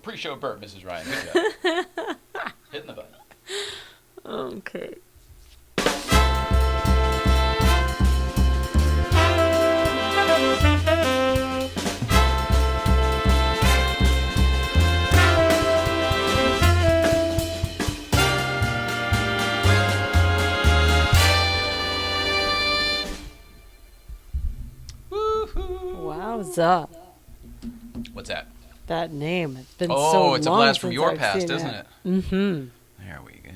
pre-show burp, Mrs. Ryan. Good job. Hitting the button. Okay. Wowza. What's that? That name. It's been so Oh, long. it's a blast from since your I've past, seen isn't it? Mm-hmm. There we go.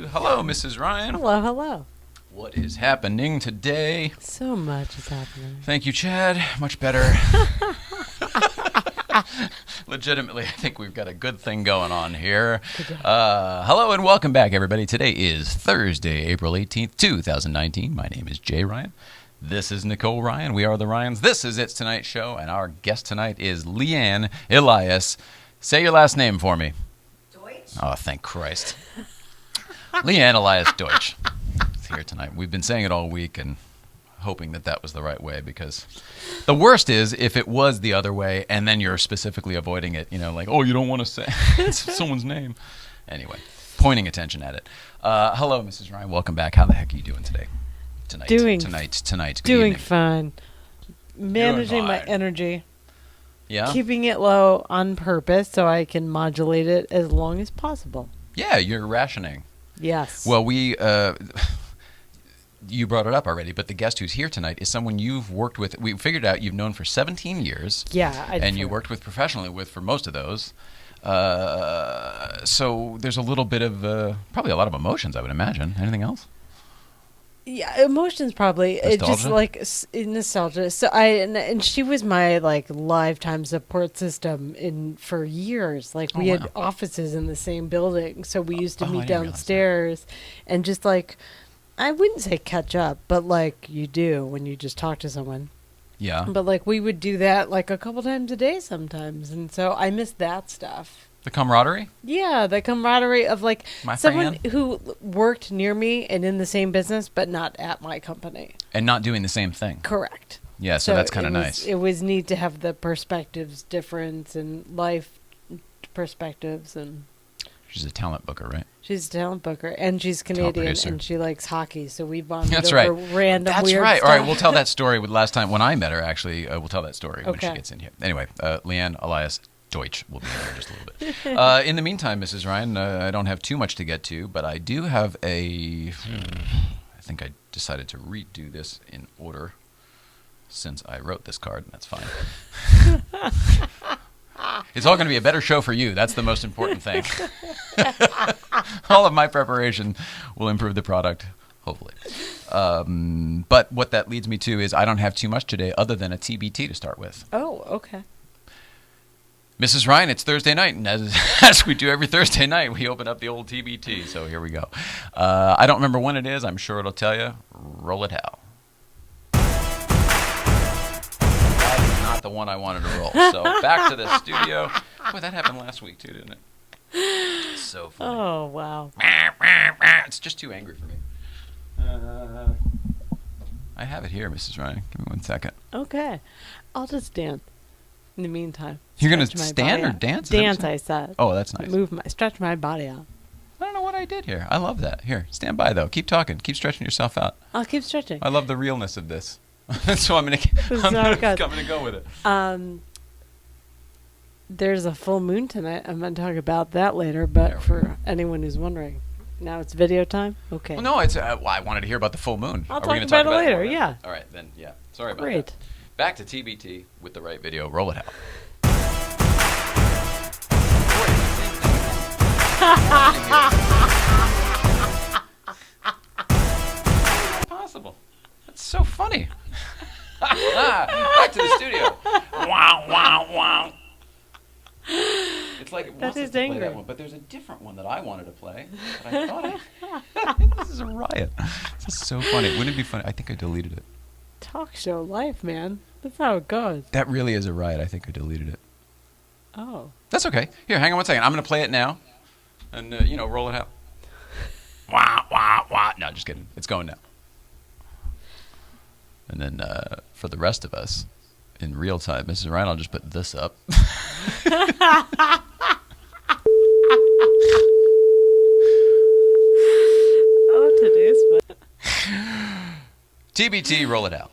Hello, Mrs. Ryan. Hello, hello. What is happening today? So much is happening. Thank you, Chad. Much better. Legitimately, I think we've got a good thing going on here. Hello and welcome back, everybody. Today is Thursday, April 18th, 2019. My name is Jay Ryan. This is Nicole Ryan. We are the Ryans. This is It's Tonight Show, and our guest tonight is Leanne Elias. Say your last name for me. Deutsch? Oh, thank Christ. Leanne Elias Deutsch is here tonight. We've been saying it all week and hoping that that was the right way, because the worst is if it was the other way and then you're specifically avoiding it, like, oh, you don't want to say someone's name. Anyway, pointing attention at it. Hello, Mrs. Ryan. Welcome back. How the heck are you doing today? Tonight. Good doing evening. fine. Managing Doing my fine. energy. Yeah? Keeping it low on purpose so I can modulate it as long as possible. Yeah, you're rationing. Yes. Well, you brought it up already, but the guest who's here tonight is someone you've worked with. We figured out you've known for 17 years. Yeah. And you worked with professionally with for most of those. So there's a little bit of, probably a lot of emotions, I would imagine. Anything else? Yeah, emotions probably. It just nostalgia. So and she was my lifetime support system for years. We had offices in the same building, so we used to meet downstairs, and just I wouldn't say catch up, but you do when you just talk to someone. Yeah. But we would do that a couple times a day sometimes, and so I miss that stuff. The camaraderie? Yeah, the camaraderie of My someone friend. who worked near me and in the same business, but not at my company. And not doing the same thing. Correct. Yeah, so that's kind of nice. It was neat to have the perspectives difference and life perspectives. And she's a talent booker, right? she's a talent booker, and she's Canadian, and she likes hockey, so we bonded That's over right. random That's weird right. stuff. All right, we'll tell that story with last time when I met her, actually. We'll tell that story when she Okay. gets in here. Anyway, Leanne Elias Deutsch will be in here in just a little bit. In the meantime, Mrs. Ryan, I don't have too much to get to, but I do have I think I decided to redo this in order since I wrote this card, and that's fine. It's all going to be a better show for you. That's the most important thing. All of my preparation will improve the product, hopefully. But what that leads me to is I don't have too much today other than a TBT to start with. Oh, okay. Mrs. Ryan, it's Thursday night, and as we do every Thursday night, we open up the old TBT, so here we go. I don't remember when it is. I'm sure it'll tell you. Roll it out. That is not the one I wanted to roll. So back to the studio. Boy, that happened last week, too, didn't it? It's so funny. Oh, wow. It's just too angry for me. I have it here, Mrs. Ryan. Give me 1 second. Okay. I'll just dance in the meantime. You're going to Stretch my stand body or out. dance? Is that what Dance, you're I said. Oh, that's nice. Stretch my body out. I don't know what I did here. I love that. Here, stand by, though. Keep talking. Keep stretching yourself out. I'll keep stretching. I love the realness of this. So I'm going to go with it. There's a full moon tonight. I'm going to talk about that later, but for anyone who's wondering. Now it's video time? Okay. Well, no, it's. I wanted to hear about the full moon. I'll Are we talk gonna about it more later, then? yeah. All right, then, yeah. Sorry about Great. that. Back to TBT with the right video. Roll it out. Possible. That's so funny. Back to the studio. Wow, wow, wow. It's like it wants us to play that one, but there's a different one that I wanted to play. But I thought this is a riot. This is so funny. Wouldn't it be funny? I think I deleted it. Talk show life, man. That's how it goes. That really is a riot. I think I deleted it. Oh. That's okay. Here, hang on 1 second. I'm going to play it now, and roll it out. Wah, wah, wah. No, just kidding. It's going now. And then for the rest of us, in real time, Mrs. Ryan, I'll just put this up. Oh, today's fun. TBT, roll it out.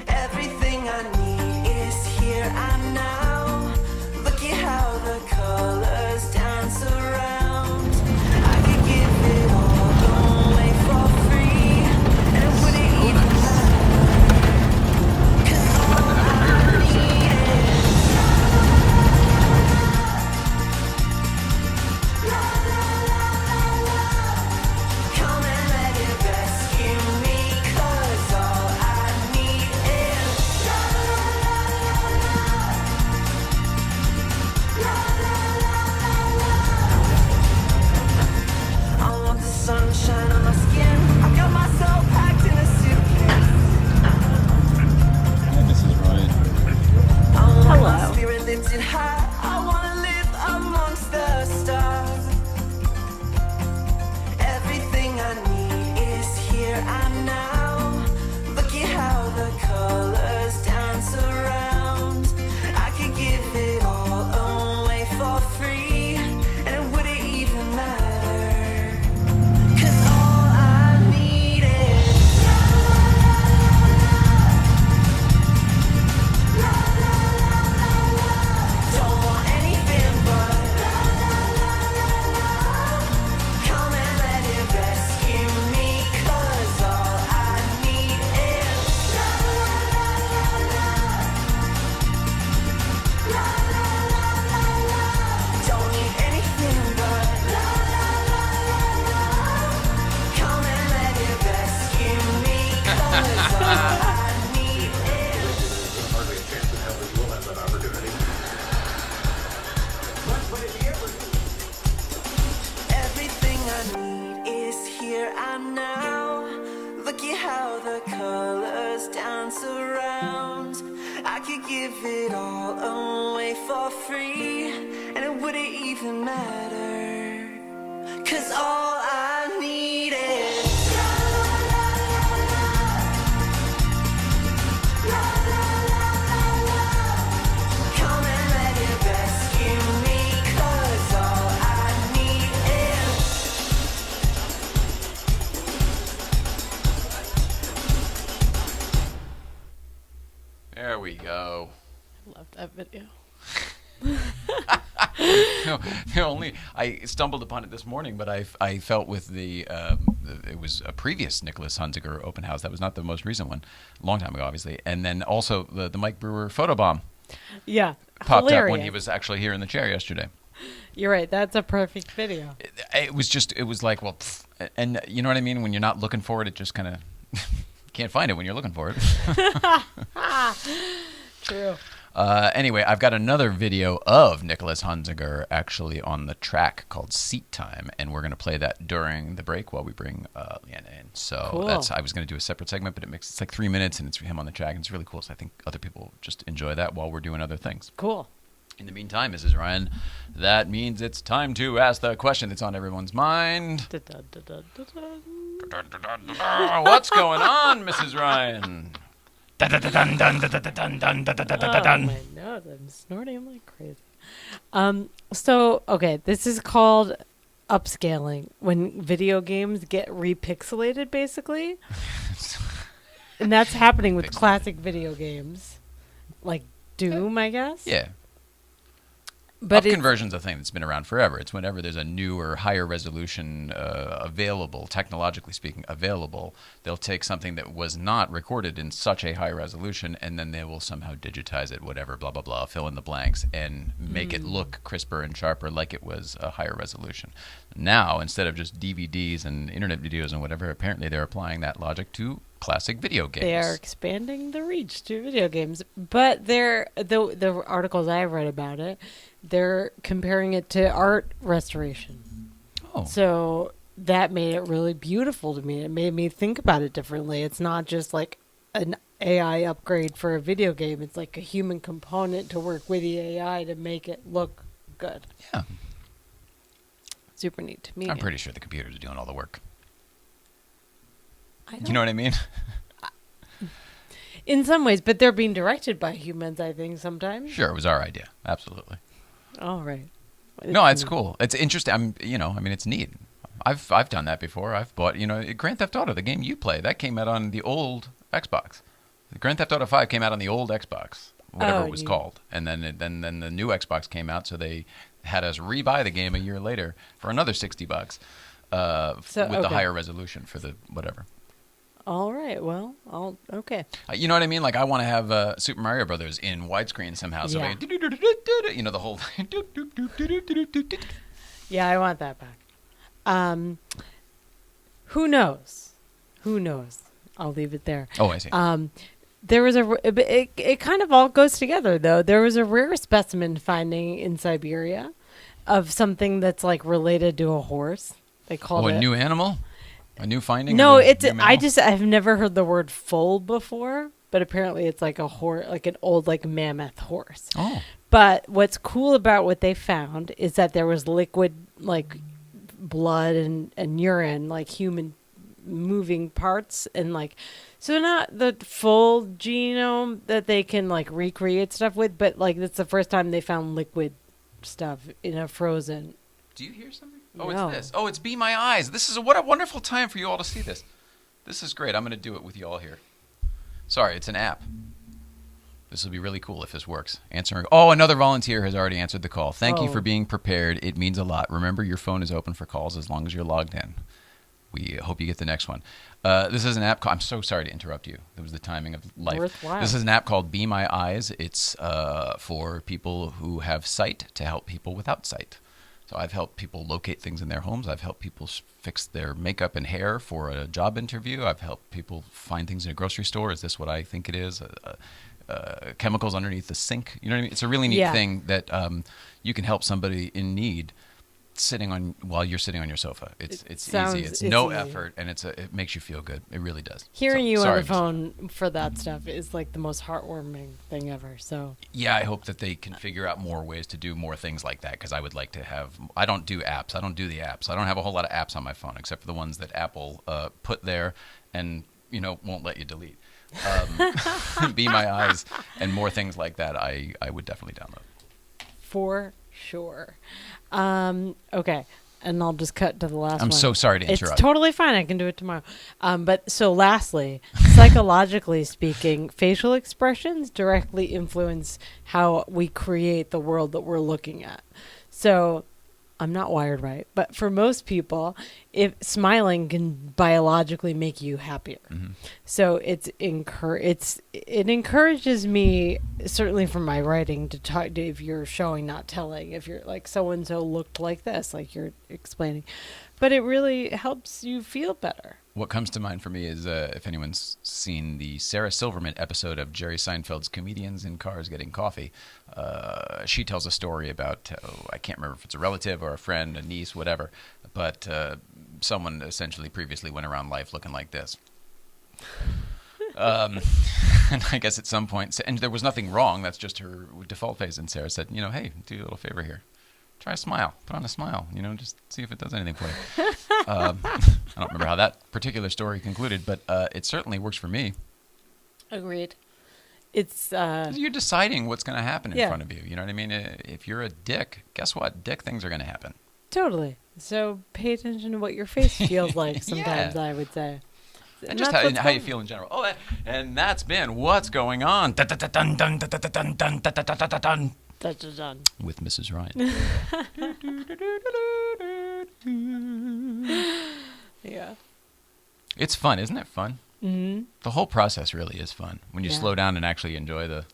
Everything I need is here and now. Look at how the colors dance around. I could give it all away for free, and it wouldn't even matter. 'Cause all I need is la la la la la. Come and let it rescue me, 'cause all I need is la la la la la. La la la la la. I want the sunshine on my skin. I got myself packed in a suitcase. Hi, Mrs. Ryan. I want Hello. my spirit lifted high. I wanna live amongst the stars. Everything I need is here and now. Look at how the colors dance around. I could give it all away for free, and it wouldn't even matter. 'Cause all I need is la la la la la la la. Don't want anything but la la la la la. Come and let it rescue me, 'cause all I need is la la la la la. La la la la la. Don't need anything but la la la la la. Come and let it rescue me, 'cause all I need is Hardly a chance in hell that you will have that opportunity. everything I need is here and now. Look at how the colors dance around. I could give it all away for free, and it wouldn't even matter. 'Cause all I need is la la la la la. La la la la la. Come and let it rescue me, 'cause all I need is There we go. I love that video. I stumbled upon it this morning, but I felt with it was a previous Nicolas Hunziker open house. That was not the most recent one, a long time ago, obviously. And then also the Mike Brewer photobomb Yeah. popped hilarious. up when he was actually here in the chair yesterday. You're right. That's a perfect video. It was like, well, pfft, and you know what I mean? When you're not looking for it, it just kind of can't find it when you're looking for it. True. Anyway, I've got another video of Nicolas Hunziker actually on the track called Seat Time, and we're going to play that during the break while we bring Leanne in. So Cool. I was going to do a separate segment, but it's like 3 minutes, and it's him on the track, and it's really cool. So I think other people just enjoy that while we're doing other things. Cool. In the meantime, Mrs. Ryan, that means it's time to ask the question that's on everyone's mind. Da-da-da-da-da-da. What's going on, Mrs. Ryan? Oh, my nose. I'm snorting like crazy. Okay, this is called upscaling, when video games get repixelated, basically. And that's happening with classic video games, like Doom, I guess. Yeah. But Upconversion's a thing that's been around forever. It's whenever there's a newer, higher resolution available, technologically speaking, available, they'll take something that was not recorded in such a high resolution, and then they will somehow digitize it, whatever, blah, blah, blah, fill in the blanks, and make it look crisper and sharper like it was a higher resolution. Now, instead of just DVDs and internet videos and whatever, apparently they're applying that logic to classic video games. they are expanding the reach to video games. But the articles I've read about it, they're comparing it to art restoration. Oh. So that made it really beautiful to me. It made me think about it differently. It's not just like an AI upgrade for a video game. It's like a human component to work with the AI to make it look good. Yeah. Super neat to me. I'm pretty sure the computers are doing all the work. You know what I mean? In some ways, but they're being directed by humans, I think, sometimes. Sure, it was our idea. Absolutely. All right. No, it's cool. It's interesting. It's neat. I've done that before. I've bought, Grand Theft Auto, the game you play, that came out on the old Xbox. Grand Theft Auto 5 came out on the old Xbox, whatever it was called. And then the new Xbox came out, so they had us rebuy the game a year later for another $60 with the higher resolution for the whatever. All right. Well, okay. You know what I mean? Like I want to have Super Mario Brothers in widescreen somehow. So the whole thing. Yeah, I want that back. Who knows? I'll leave it there. Oh, I see. There was it kind of all goes together though. There was a rare specimen finding in Siberia of something that's like related to a horse. They called it a new animal. A new finding? No, I've never heard the word foal before, but apparently it's like a horse, like an old like mammoth horse. Oh. But what's cool about what they found is that there was liquid like blood and urine, like human moving parts, and like so not the full genome that they can like recreate stuff with, but like that's the first time they found liquid stuff in a frozen. Do you hear something? Oh, No. It's this. Oh, it's Be My Eyes. What a wonderful time for you all to see this. This is great. I'm going to do it with you all here. Sorry, it's an app. This will be really cool if this works. Answering. Oh, another volunteer has already answered the call. Thank you for being prepared. It means a lot. Remember, your phone is open for calls as long as you're logged in. We hope you get the next one. This is an app. I'm so sorry to interrupt you. That was the timing of life. Worthwhile. This is an app called Be My Eyes. It's for people who have sight to help people without sight. So I've helped people locate things in their homes. I've helped people fix their makeup and hair for a job interview. I've helped people find things in a grocery store. Is this what I think it is? Chemicals underneath the sink. You know what I mean? It's a really neat thing that you can help somebody in need while you're sitting on your sofa. It's easy. It's no effort, and it makes you feel good. It really does. Hearing you on the phone for that stuff is like the most heartwarming thing ever. So yeah, I hope that they can figure out more ways to do more things like that, because I would like to have. I don't do apps. I don't do the apps. I don't have a whole lot of apps on my phone except for the ones that Apple put there and won't let you delete. Be My Eyes and more things like that. I would definitely download. For sure. Okay. And I'll just cut to the last one. I'm so sorry to interrupt. It's totally fine. I can do it tomorrow. But so lastly, psychologically speaking, facial expressions directly influence how we create the world that we're looking at. So I'm not wired right, but for most people, if smiling can biologically make you happier. Mm-hmm. So it encourages me, certainly from my writing, to talk to, if you're showing, not telling, if you're like so-and-so looked like this, like you're explaining, but it really helps you feel better. What comes to mind for me is if anyone's seen the Sarah Silverman episode of Jerry Seinfeld's Comedians in Cars Getting Coffee, she tells a story about, I can't remember if it's a relative or a friend, a niece, whatever, but someone essentially previously went around life looking like this. And I guess at some point, and there was nothing wrong, that's just her default face, and Sarah said, hey, do you a little favor here. Try a smile. Put on a smile. Just see if it does anything for you. I don't remember how that particular story concluded, but it certainly works for me. Agreed. It's you're deciding what's going to happen in front of you. You know what I mean? If you're a dick, guess what? Dick things are going to happen. Totally. So pay attention to what your face feels like sometimes, I would say. And just how you feel in general. Oh, and that's been What's Going On. Dun, dun, dun, dun, dun, dun, dun, dun, dun, dun, dun, dun. Done. With Mrs. Ryan. Yeah. It's fun, isn't it fun? Mm-hmm. The whole process really is fun when you slow down and actually enjoy the...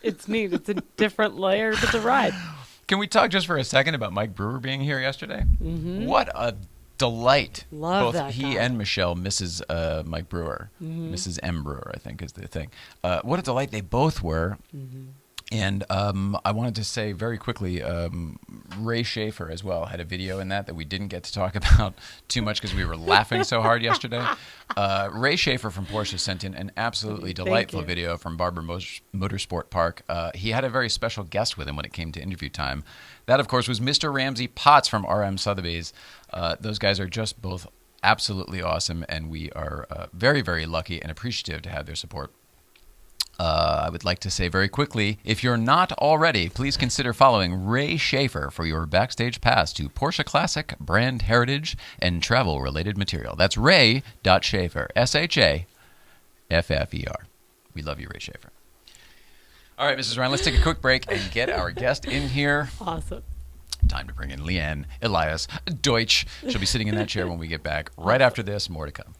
It's neat. It's a different layer to the ride. Can we talk just for a second about Mike Brewer being here yesterday? Mm-hmm. What a delight. Love both that he guy. And Michelle, Mrs. Mike Brewer, Mrs. M. Brewer, I think is the thing. What a delight they both were. Mm-hmm. And I wanted to say very quickly, Ray Schaefer as well had a video in that we didn't get to talk about too much because we were laughing so hard yesterday. Ray Schaefer from Porsche sent in an absolutely delightful video from Barber Motorsport Park. He had a very special guest with him when it came to interview time. That, of course, was Mr. Ramsey Potts from RM Sotheby's. Those guys are just both absolutely awesome, and we are very, very lucky and appreciative to have their support. I would like to say very quickly, if you're not already, please consider following Ray Schaefer for your backstage pass to Porsche Classic, brand heritage, and travel-related material. That's Ray.Schaefer, Shaffer. We love you, Ray Schaefer. All right, Mrs. Ryan, let's take a quick break and get our guest in here. Awesome. Time to bring in Leanne Elias Deutsch. She'll be sitting in that chair when we get back. Right after this, more to come.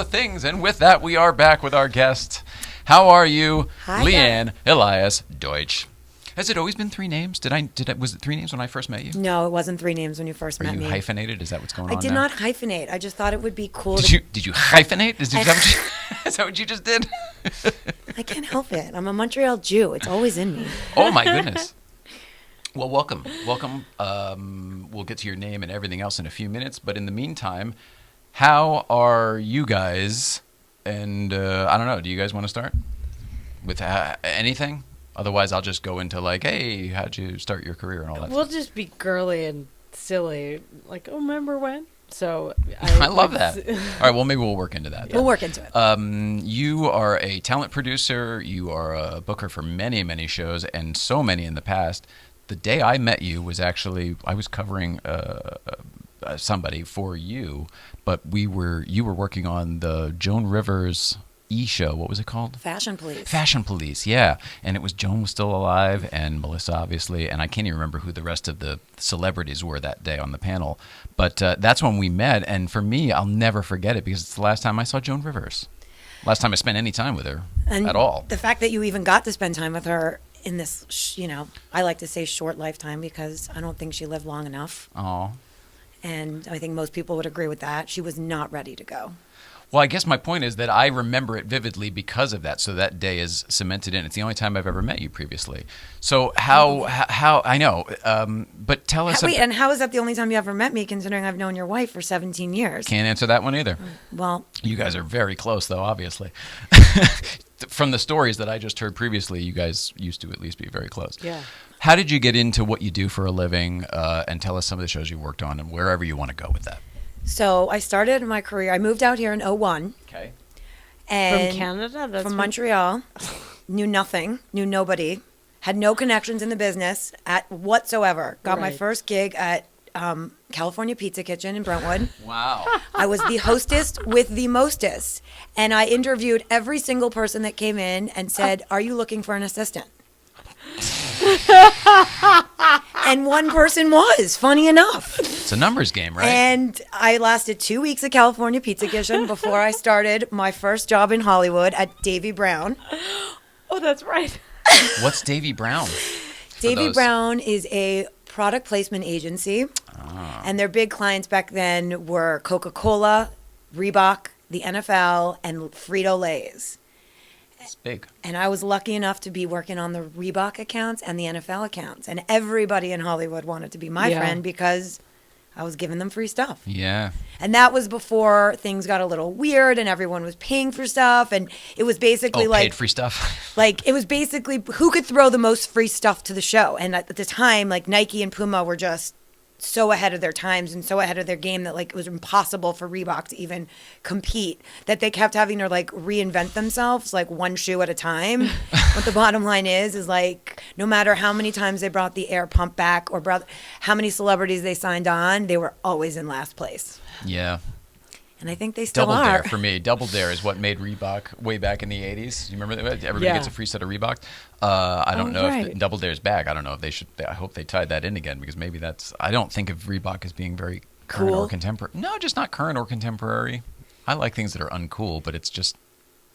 Things. And with that, we are back with our guest. How are you? Hi, Leanne Elias Deutsch. Has it always been three names? Was it three names when I first met you? No, it wasn't three names when you first met me. Are you hyphenated? Is that what's going on I did now? not hyphenate. I just thought it would be cool. Did you hyphenate? Is that what you just did? I can't help it. I'm a Montreal Jew. It's always in me. Oh my goodness. Well, welcome. We'll get to your name and everything else in a few minutes. But in the meantime, how are you guys? And I don't know. Do you guys want to start with anything? Otherwise, I'll just go into like, hey, how'd you start your career and all that. We'll just be girly and silly. Like, oh, remember when? So I love that. All right. Well, maybe we'll work into that. We'll work into it. You are a talent producer. You are a booker for many, many shows and so many in the past. The day I met you was actually I was covering somebody for you, but you were working on the Joan Rivers E-show. What was it called? Fashion Police. Fashion Police, yeah. And it was Joan was still alive, and Melissa, obviously, and I can't even remember who the rest of the celebrities were that day on the panel. But that's when we met, and for me, I'll never forget it because it's the last time I saw Joan Rivers. Last time I spent any time with her at all. The fact that you even got to spend time with her in this, I like to say short lifetime because I don't think she lived long enough. Oh. And I think most people would agree with that. She was not ready to go. Well, I guess my point is that I remember it vividly because of that. So that day is cemented in. It's the only time I've ever met you previously. So how I know, but tell us. Wait, and how is that the only time you ever met me, considering I've known your wife for 17 years? Can't answer that one either. Well, you guys are very close, though, obviously. From the stories that I just heard previously, you guys used to at least be very close. Yeah. How did you get into what you do for a living? And tell us some of the shows you worked on and wherever you want to go with that. So I started my career. I moved out here in 2001. Okay. And From Canada? From Montreal. Knew nothing. Knew nobody. Had no connections in the business whatsoever. Got my first gig at California Pizza Kitchen in Brentwood. Wow. I was the hostess with the mostest. And I interviewed every single person that came in and said, "Are you looking for an assistant?" And one person was, funny enough. It's a numbers game, right? And I lasted 2 weeks at California Pizza Kitchen before I started my first job in Hollywood at Davy Brown. Oh, that's right. What's Davy Brown? Davy Brown is a product placement agency. And their big clients back then were Coca-Cola, Reebok, the NFL, and Frito-Lay's. It's big. And I was lucky enough to be working on the Reebok accounts and the NFL accounts. And everybody in Hollywood wanted to be my friend because I was giving them free stuff. Yeah. And that was before things got a little weird and everyone was paying for stuff. And it was basically paid free stuff. It was basically who could throw the most free stuff to the show. And at the time, Nike and Puma were just so ahead of their times and so ahead of their game that it was impossible for Reebok to even compete, that they kept having to reinvent themselves one shoe at a time. What the bottom line is no matter how many times they brought the air pump back or how many celebrities they signed on, they were always in last place. Yeah. And I think they still Double are. Dare for me. Double Dare is what made Reebok way back in the 80s. You remember that? Everybody gets a free set of Reebok. I don't know if Double Dare's back. I don't know if they should. I hope they tied that in again because maybe that's. I don't think of Reebok as being very current or contemporary. No, just not current or contemporary. I like things that are uncool, but it's just.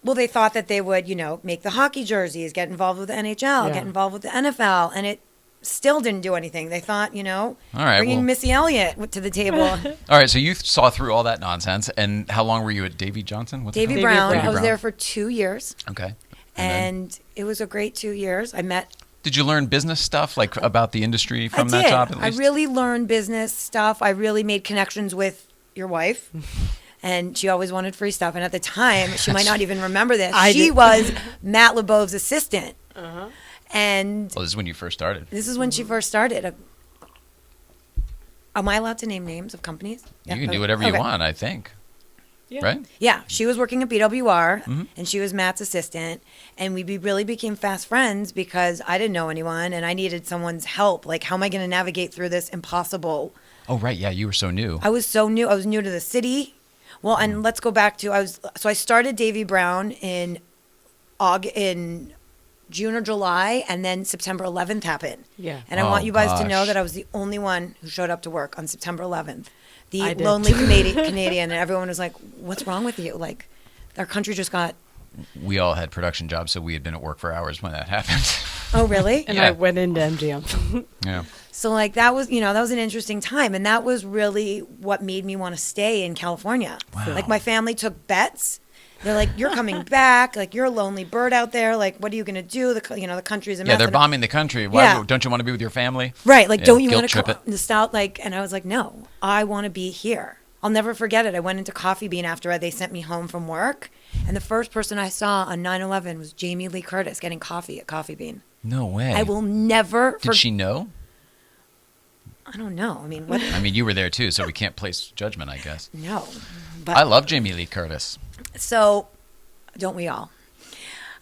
Well, they thought that they would, make the hockey jerseys, get involved with the NHL, get involved with the NFL, and it still didn't do anything. They thought, bringing Missy Elliott to the table. All right, so you saw through all that nonsense, and how long were you at Davy Johnson? Davy Brown. I was there for 2 years. Okay. And it was a great 2 years. Did you learn business stuff, about the industry from that job at least? I really learned business stuff. I really made connections with your wife. And she always wanted free stuff. And at the time, she might not even remember this. She was Matt LeBeau's assistant. Uh-huh. And this is when you first started. This is when she first started. Am I allowed to name names of companies? You can do whatever you want, I think. Yeah. Right? Yeah. She was working at BWR, and she was Matt's assistant. And we really became fast friends because I didn't know anyone, and I needed someone's help. How am I going to navigate through this impossible? Oh, right. Yeah, you were so new. I was so new. I was new to the city. Well, and let's go back to I started Davy Brown in June or July, and then September 11th happened. Yeah. And I want you guys to know that I was the only one who showed up to work on September 11th. The lonely Canadian, and everyone was like, "What's wrong with you?" Our country just got. We all had production jobs, so we had been at work for hours when that happened. Oh, really? And I went into MGM. Yeah. So that was that was an interesting time, and that was really what made me want to stay in California. Wow. My family took bets. They're like, "You're coming back. You're a lonely bird out there. What are you going to do? The country's a mess." Yeah, they're bombing the country. Why don't you want to be with your family? Right. Don't you want to come to South? And I was like, "No, I want to be here." I'll never forget it. I went into Coffee Bean after they sent me home from work, and the first person I saw on 9/11 was Jamie Lee Curtis getting coffee at Coffee Bean. No way. I will never. Did she know? I don't know. I mean, what? I mean, you were there too, so we can't place judgment, I guess. No, but I love Jamie Lee Curtis. So, don't we all?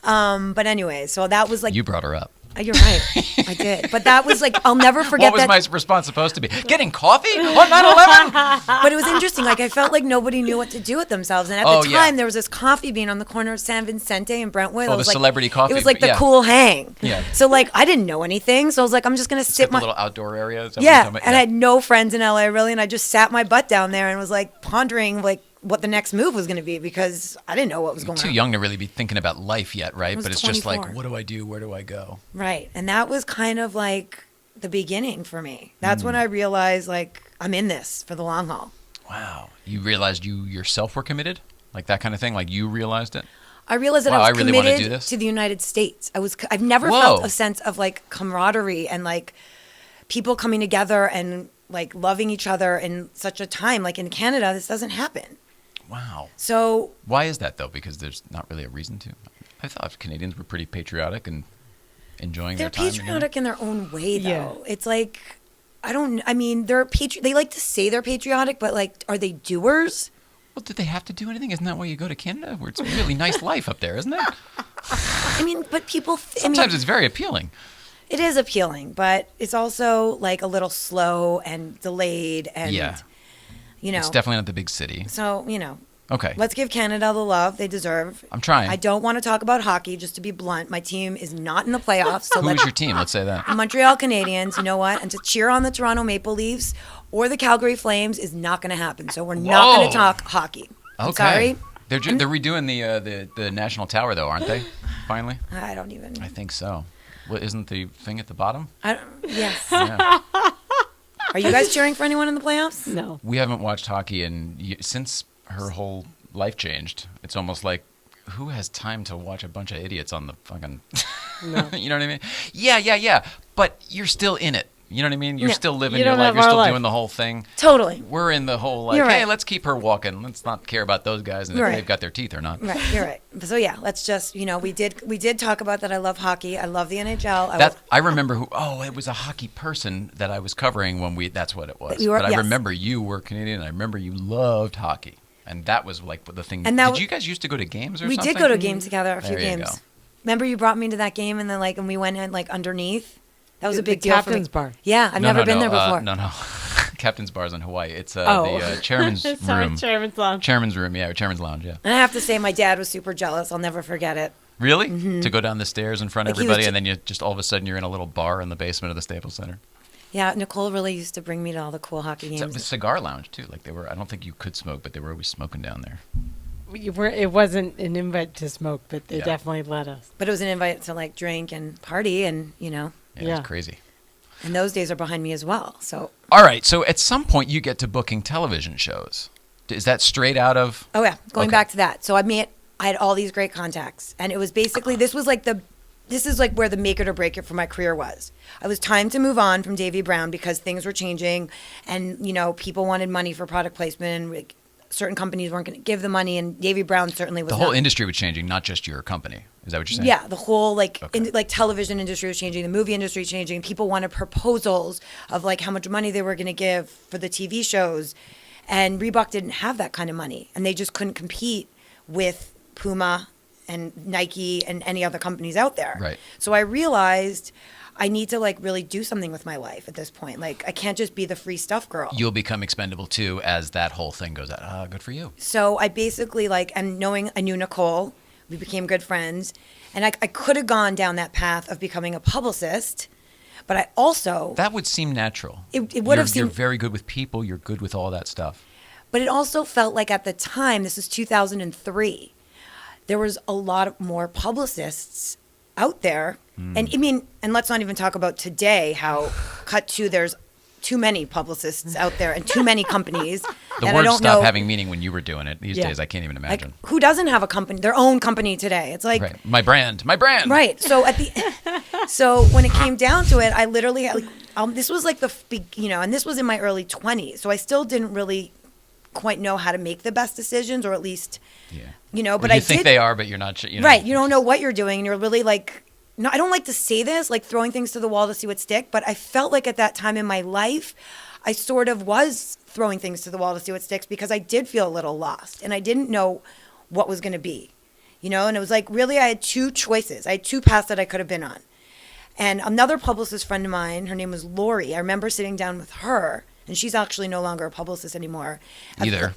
But anyway, so that was You brought her up. You're right. I did. But that was like, I'll never forget What was that. my response supposed to be? Getting coffee on 9/11? But it was interesting. Like, I felt like nobody knew what to do with themselves. And at the time, there was this coffee bean on the corner of San Vicente and Brentwood. Oh, the celebrity coffee. It was like the cool hang. Yeah. So, like, I didn't know anything. So I was like, I'm just going to sit The little outdoor area. Is that what Yeah. you're talking And about? I had no friends in LA, really. And I just sat my butt down there and was like pondering, like, what the next move was going to be because I didn't know what was going on. Too young to really be thinking about life yet, right? was But it's just 24. like, what do I do? Where do I go? Right. And that was kind of like the beginning for me. That's when I realized, like, I'm in this for the long haul. Wow. You realized you yourself were committed? Like that kind of thing? Like you realized it? I realized that Wow, I was I really wanna do committed this? to the United States. I've never Whoa. felt a sense of like camaraderie and like people coming together and like loving each other in such a time. Like in Canada, this doesn't happen. Wow. So Why is that though? Because there's not really a reason to. I thought Canadians were pretty patriotic and enjoying they're their time. patriotic in their own way, though. Yeah. It's like they're they like to say they're patriotic, but like, are they doers? Well, did they have to do anything? Isn't that why you go to Canada? Where it's a really nice life up there, isn't it? I mean, but people. Sometimes it's very appealing. It is appealing, but it's also like a little slow and delayed, and you know, It's definitely not the big city. so you know. Okay. Let's give Canada the love they deserve. I'm trying. I don't want to talk about hockey, just to be blunt. My team is not in the playoffs. So Who is your team? Let's say that. Montreal Canadiens, you know what? And to cheer on the Toronto Maple Leafs or the Calgary Flames is not going to happen. So we're not going Whoa. to talk hockey. I'm Okay. sorry. They're redoing the National Tower though, aren't they? Finally. I don't even. I think so. Well, isn't the thing at the bottom? Yes. Yeah. Are you guys cheering for anyone in the playoffs? No. We haven't watched hockey since her whole life changed. It's almost like, who has time to watch a bunch of idiots on the fucking... No. You know what I mean? Yeah. But you're still in it. You know what I mean? You're Yeah. still living You your don't life. have You're our still life. doing the whole thing. Totally. We're in the whole, like, You're hey, right. let's keep her walking. Let's not care about those guys and if Right. they've got their teeth or not. Right, you're right. So yeah, let's just, we did talk about that. I love hockey. I love the NHL. I remember it was a hockey person that I was covering that's what it was. You were- But I yes. remember you were Canadian. I remember you loved hockey. And that was like the thing. And that did you guys used to go to games or we something? did go to a game together, a few There you games. go. Remember you brought me to that game and then and we went in like underneath? That was a big deal for me. Captain's bar. Yeah, I've never been there before. No. Captain's Bar's in Hawaii. It's Oh. the chairman's Sorry, room. Chairman's Lounge. Chairman's room, yeah, or chairman's lounge, yeah. And I have to say my dad was super jealous. I'll never forget it. Really? To go down the stairs in front of Like he was everybody, ju- and then you just all of a sudden you're in a little bar in the basement of the Staples Center. Yeah, Nicole really used to bring me to all the cool hockey It's a games. cigar lounge too. Like I don't think you could smoke, but they were always smoking down there. It wasn't an invite to smoke, but they Yeah. definitely let us. But it was an invite to like drink and party and, Yeah, Yeah. it's crazy. and those days are behind me as well. So, All right, so at some point you get to booking television shows. Is that straight out of? oh yeah, going Okay. back to that. So I had all these great contacts and it was basically, this is like where the make it or break it for my career was. It was time to move on from Davy Brown because things were changing and, people wanted money for product placement and like, certain companies weren't going to give the money and Davy Brown certainly was The whole not. industry was changing, not just your company. Is that what you're saying? Yeah, the whole Okay. television industry was changing, the movie industry changing. People wanted proposals of like how much money they were going to give for the TV shows, and Reebok didn't have that kind of money, and they just couldn't compete with Puma and Nike and any other companies out there. Right. So I realized I need to like really do something with my life at this point. Like I can't just be the free stuff girl. You'll become expendable too as that whole thing goes out. Good for you. So I basically I knew Nicole, we became good friends, and I could have gone down that path of becoming a publicist, but I also, That would seem natural. It would have You're seemed- very good with people. You're good with all that stuff. but it also felt like at the time, this is 2003, there was a lot more publicists out there. And and let's not even talk about today, how there's too many publicists out there and too many companies. The that I words don't stop know. having meaning when you were doing it. These Yeah. days, I can't even Like, imagine. who doesn't have a company, their own company today? It's like, Right. My brand. right. So so when it came down to it, I literally had this was like and this was in my early 20s. So I still didn't really quite know how to make the best decisions, or at least, Yeah. but Or I you think did. they are, but you're not sure. Right. You don't know what you're doing, and you're really like, no, I don't like to say this, like throwing things to the wall to see what stick, but I felt like at that time in my life, I sort of was throwing things to the wall to see what sticks because I did feel a little lost and I didn't know what was going to be, and it was like, really, I had two choices. I had two paths that I could have been on. And another publicist friend of mine, her name was Lori. I remember sitting down with her, and she's actually no longer a publicist anymore. Either.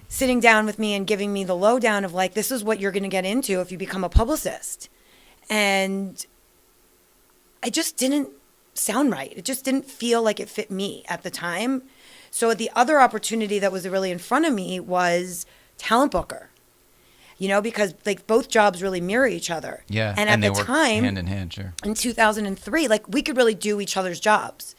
Sitting down with me and giving me the lowdown of like, this is what you're going to get into if you become a publicist. And it just didn't sound right. It just didn't feel like it fit me at the time. So the other opportunity that was really in front of me was talent booker. You know, because like both jobs really mirror each other. Yeah, and at they the work time, hand in hand, sure. in 2003, like we could really do each other's jobs.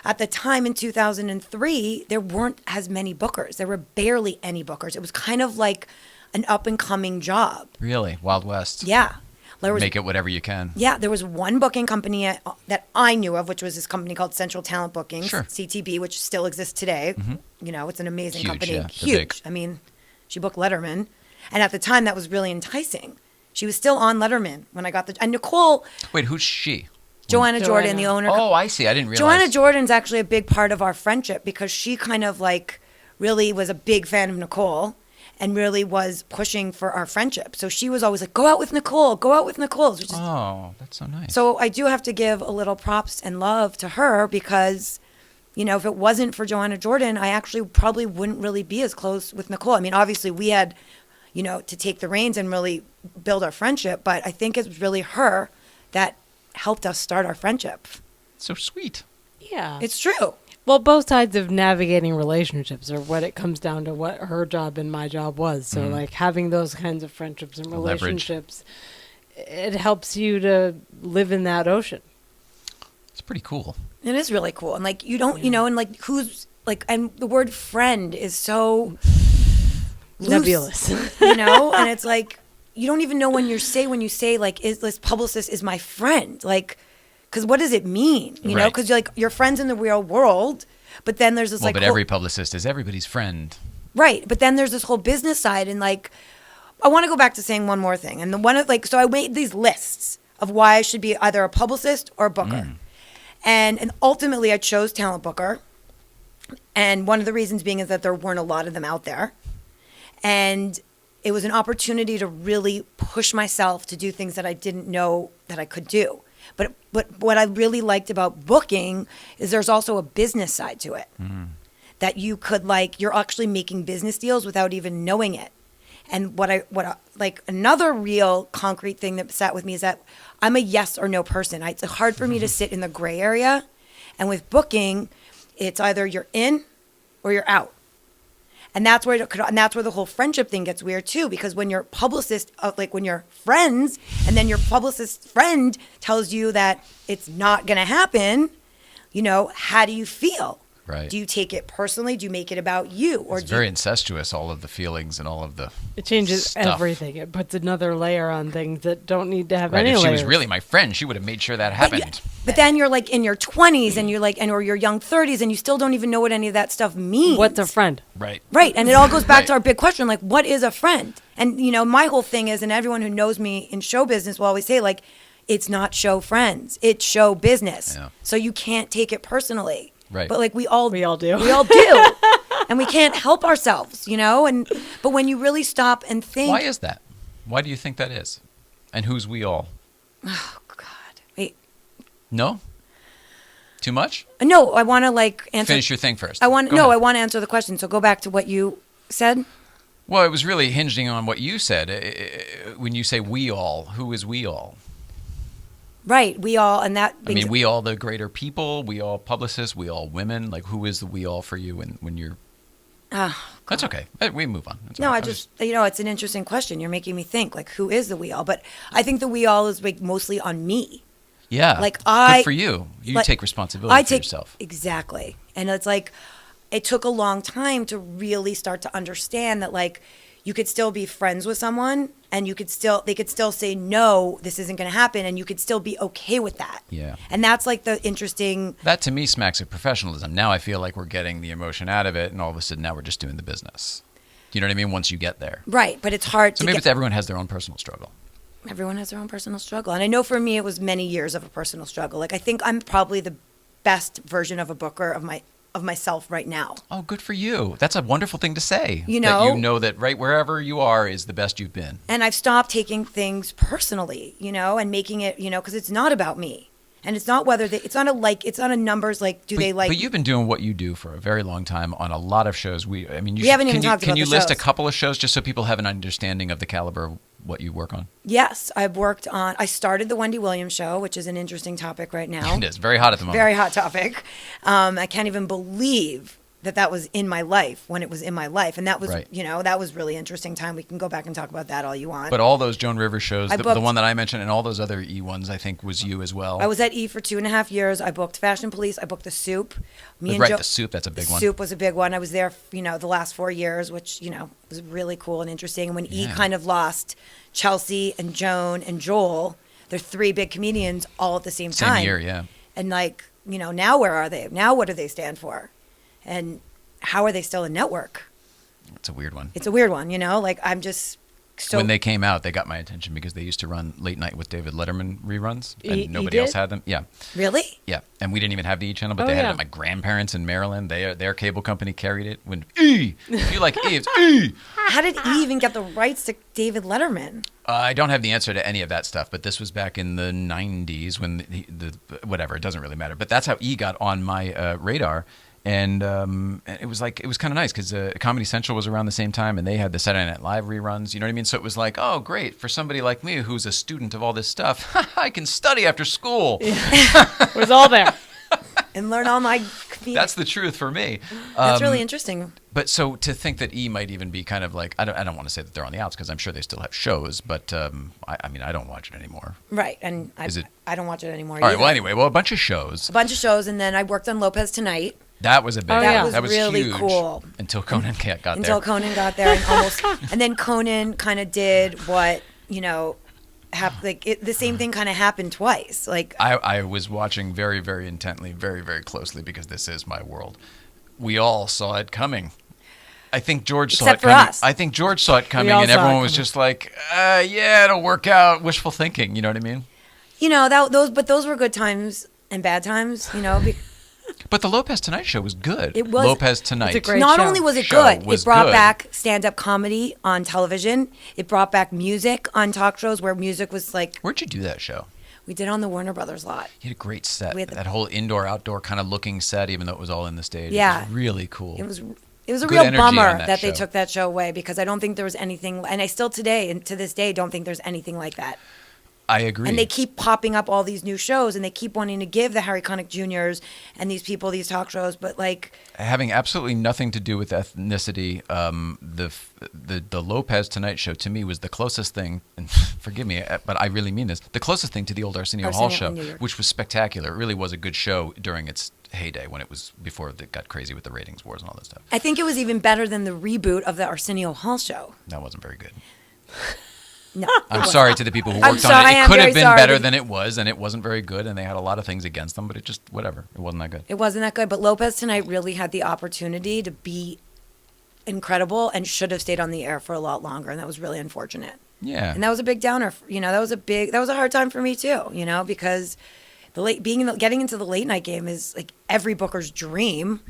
At the time in 2003, there weren't as many bookers. There were barely any bookers. It was kind of like an up and coming job. Really? Wild West. Yeah. There was, Make it whatever you can. yeah, there was one booking company that I knew of, which was this company called Central Talent Bookings, Sure. CTB, which still exists today. You know, it's an amazing Huge, company. yeah. They're Huge. big. I mean, she booked Letterman. And at the time, that was really enticing. She was still on Letterman when I got the... And Nicole, Wait, who's she? Joanna Joanna. Jordan, the owner... Oh, I see. I didn't realize. Joanna Jordan's actually a big part of our friendship because she kind of like really was a big fan of Nicole and really was pushing for our friendship. So she was always like, go out with Nicole, go out with Nicole. Which is, Oh, that's so nice. so I do have to give a little props and love to her because, you know, if it wasn't for Joanna Jordan, I actually probably wouldn't really be as close with Nicole. I mean, obviously we had, you know, to take the reins and really build our friendship, but I think it was really her that helped us start our friendship. So sweet. Yeah. It's true. Well, both sides of navigating relationships are what it comes down to what her job and my job was. So, like, having those kinds of friendships and Leverage. relationships, it helps you to live in that ocean. It's pretty cool. It is really cool. And, like, you don't, you know, and, like, who's, like, and the word friend is so loose, Nebulous. you know? And it's like, you don't even know when you say, like, is this publicist is my friend? Like, because what does it mean? You know? Right. Because, like, you're friends in the real world, but then there's this, Well, like, but whole- every publicist is everybody's friend. Right. But then there's this whole business side. And like, I want to go back to saying one more thing. And the one of like, so I made these lists of why I should be either a publicist or a booker. And ultimately I chose talent booker. And one of the reasons being is that there weren't a lot of them out there. And it was an opportunity to really push myself to do things that I didn't know that I could do. But what I really liked about booking is there's also a business side to it. That you could like, you're actually making business deals without even knowing it. And what I like another real concrete thing that sat with me is that I'm a yes or no person. It's hard for me to sit in the gray area. And with booking, it's either you're in or you're out. And that's where the whole friendship thing gets weird too, because when your publicist, like when you're friends, and then your publicist friend tells you that it's not going to happen, you know, how do you feel? Right. Do you take it personally? Do you make it about you? Or It's very incestuous, all of the feelings and all of the It changes stuff. everything. It puts another layer on things that don't need to have Right, any if she layers. was really my friend, she would have made sure that happened. But then you're like in your 20s and you're like, or your young 30s and you still don't even know what any of that stuff means. What's a friend? Right. Right. And it all goes back Right. to our big question, like, what is a friend? And, you know, my whole thing is, and everyone who knows me in show business will always say, like, it's not show friends, it's show business. Yeah. So you can't take it personally. Right. But like we all We all do. We all do. And we can't help ourselves, you know? But when you really stop and think, Why is that? Why do you think that is? And who's we all? oh God. Wait. No? Too much? No, I want to like answer Finish your thing first. I Go want ahead. I want to answer the question. So go back to what you said. Well, it was really hinging on what you said. When you say we all, who is we all? Right. We all, and that I mean, we all the greater people, we all publicists, we all women. Like, who is the we all for you when you're... That's okay. We move on. That's No, all I right. just, you know, it's an interesting question. You're making me think, like, who is the we all? But I think the we all is like mostly on me. Yeah. like, Good for you. You like, take responsibility I for take yourself. Exactly. And it's like, it took a long time to really start to understand that, like, you could still be friends with someone and they could still say, no, this isn't going to happen. And you could still be okay with that. Yeah. And that's like the interesting. That to me smacks of professionalism. Now I feel like we're getting the emotion out of it, and all of a sudden now we're just doing the business. Do you know what I mean? Once you get there. Right. But it's hard So to maybe get. it's everyone has their own personal struggle. Everyone has their own personal struggle. And I know for me, it was many years of a personal struggle. Like, I think I'm probably the best version of a booker of of myself right now. Oh, good for you. That's a wonderful thing to say. You know? That you know that right wherever you are is the best you've been. And I've stopped taking things personally, and making it, because it's not about me. And it's not whether it's not a numbers like But you've been doing what you do for a very long time on a lot of shows. We haven't even talked about Can you the list a shows. couple of shows just so people have an understanding of the caliber of what you work on? Yes, I started the Wendy Williams show, which is an interesting topic right now. It is very hot at the moment. Very hot topic. I can't even believe that was in my life when it was in my life. And that was, Right. that was really interesting time. We can go back and talk about that all you want. But all those Joan Rivers shows, the booked- one that I mentioned, and all those other E ones, I think was you as well. I was at E for 2.5 years. I booked Fashion Police. I booked The Soup. The Soup, that's a big one. Soup was a big one. I was there, the last 4 years, which, was really cool and interesting. And when E Yeah. kind of lost Chelsea and Joan and Joel, they're 3 big comedians all at the same time. Same year, yeah. And now where are they? Now what do they stand for? And how are they still a network? It's a weird one. It's a weird one, I'm just so. When they came out, they got my attention because they used to run Late Night with David Letterman reruns, and You nobody did? else had them. Yeah, Really? yeah. And we didn't even have the E channel, but Oh, they had it yeah. at my grandparents in Maryland. Their cable company carried it. When E, if you like E, it's E. How did E even get the rights to David Letterman? I don't have the answer to any of that stuff, but this was back in the 90s when the whatever, it doesn't really matter. But that's how E got on my radar. And it was kind of nice because Comedy Central was around the same time, and they had the Saturday Night Live reruns. You know what I mean? So it was like, oh, great for somebody like me who's a student of all this stuff. I can study after school. It was all there. And learn all my. That's the truth for me. That's really interesting. But so to think that E might even be kind of like, I don't want to say that they're on the outs because I'm sure they still have shows, but I mean, I don't watch it anymore. Right, and Is it- I don't watch it anymore. All right. either. Well, anyway, a bunch of shows. A bunch of shows, and then I worked on Lopez Tonight. That was a big. Oh, yeah. That was really huge cool. until Conan got there. Until Conan got there, and then Conan kind of did what the same thing kind of happened twice. Like I was watching very, very intently, very, very closely because this is my world. We all saw it coming. I think George saw it Except for coming. us. I think George saw it coming, all and saw it everyone was coming. just like, "Yeah, it'll work out." Wishful thinking. You know what I mean? those were good times and bad times. But the Lopez Tonight show was good. It was- Lopez Tonight. It's a great Not show. only was it Show good, was it brought good. back stand-up comedy on television. It brought back music on talk shows where music was like Where'd you do that show? we did on the Warner Brothers lot. You had a great set. We had the- That whole indoor-outdoor kind of looking set, even though it was all in the stage. Yeah. It was really cool. It was a Good real energy bummer on that they show. took that show away because I don't think there was anything, and I still today and to this day don't think there's anything like that. I agree. And they keep popping up all these new shows, and they keep wanting to give the Harry Connick Juniors and these people these talk shows, but like Having absolutely nothing to do with ethnicity, the Lopez Tonight show to me was the closest thing, and forgive me, but I really mean this, the closest thing to the old Arsenio Hall Arsenio show, in New York. which was spectacular. It really was a good show during its heyday when it was before it got crazy with the ratings wars and all that stuff. I think it was even better than the reboot of the Arsenio Hall show. That wasn't very good. No, I'm sorry to the people who I'm worked sorry, on I it. It am could very have been sorry better that- than it was, and it wasn't very good, and they had a lot of things against them, but it just, whatever. It wasn't that good. it wasn't that good. But Lopez Tonight really had the opportunity to be incredible and should have stayed on the air for a lot longer, and that was really unfortunate. Yeah. And that was a big downer. That was a hard time for me too. Because getting into the late night game is like every booker's dream,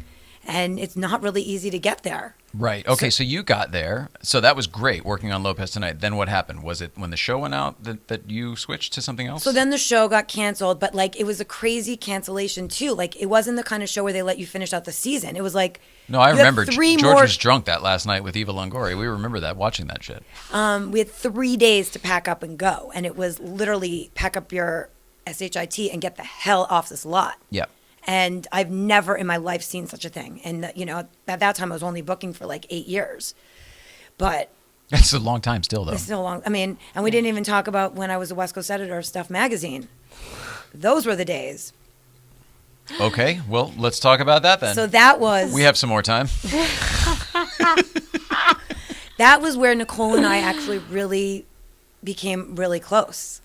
and it's not really easy to get there. Right. Okay, so you got there. So that was great working on Lopez Tonight. Then what happened? Was it when the show went out that you switched to something else? So then the show got canceled, but like it was a crazy cancellation too. Like it wasn't the kind of show where they let you finish out the season. It was like No, I you have remember. three George more. was drunk that last night with Eva Longoria. We remember that, watching that shit. We had 3 days to pack up and go, and it was literally pack up your SHIT and get the hell off this lot. Yeah. And I've never in my life seen such a thing. And at that time I was only booking for like 8 years, but That's a long time still, though. it's still long. I mean, and we didn't even talk about when I was a West Coast editor of Stuff Magazine. Those were the days. Okay, well, let's talk about that then. So that was We have some more time. that was where Nicole and I actually really became really close.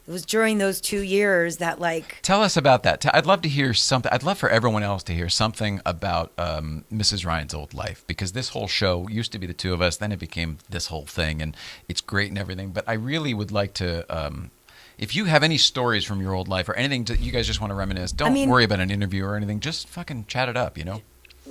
It was during those 2 years that like Tell us about that. I'd love to hear something. I'd love for everyone else to hear something about Mrs. Ryan's old life, because this whole show used to be the two of us. Then it became this whole thing, and it's great and everything. But I really would like to, if you have any stories from your old life or anything that you guys just want to reminisce, don't worry about an interview or anything. Just fucking chat it up,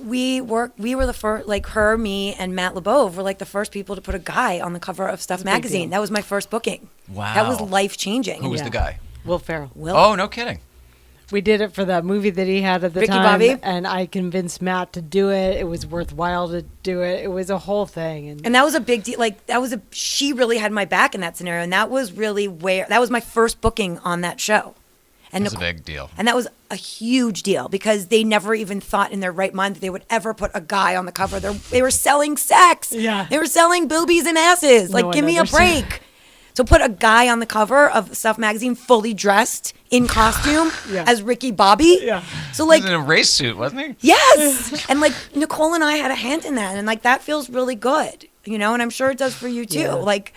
we were the first, like her, me, and Matt LeBove were like the first people to put a guy on the cover of Stuff magazine. That was my first booking. Wow. That was life-changing. Who was the guy? Will Ferrell. Oh, no kidding. We did it for that movie that he had at the Ricky time, Bobby? and I convinced Matt to do it. It was worthwhile to do it. It was a whole thing, And that was a big deal. Like she really had my back in that scenario, and that was really that was my first booking on that show. And That's a big deal. And that was a huge deal because they never even thought in their right mind that they would ever put a guy on the cover. They were selling sex. Yeah. They were selling boobies and asses. Like, No give one me a understood. break. So put a guy on the cover of Stuff magazine fully dressed in costume Yeah. as Ricky Bobby. Yeah. So He like, was in a race suit, wasn't he? yes. And like Nicole and I had a hand in that. And like, that feels really good, and I'm sure it does for you too. Yeah. Like,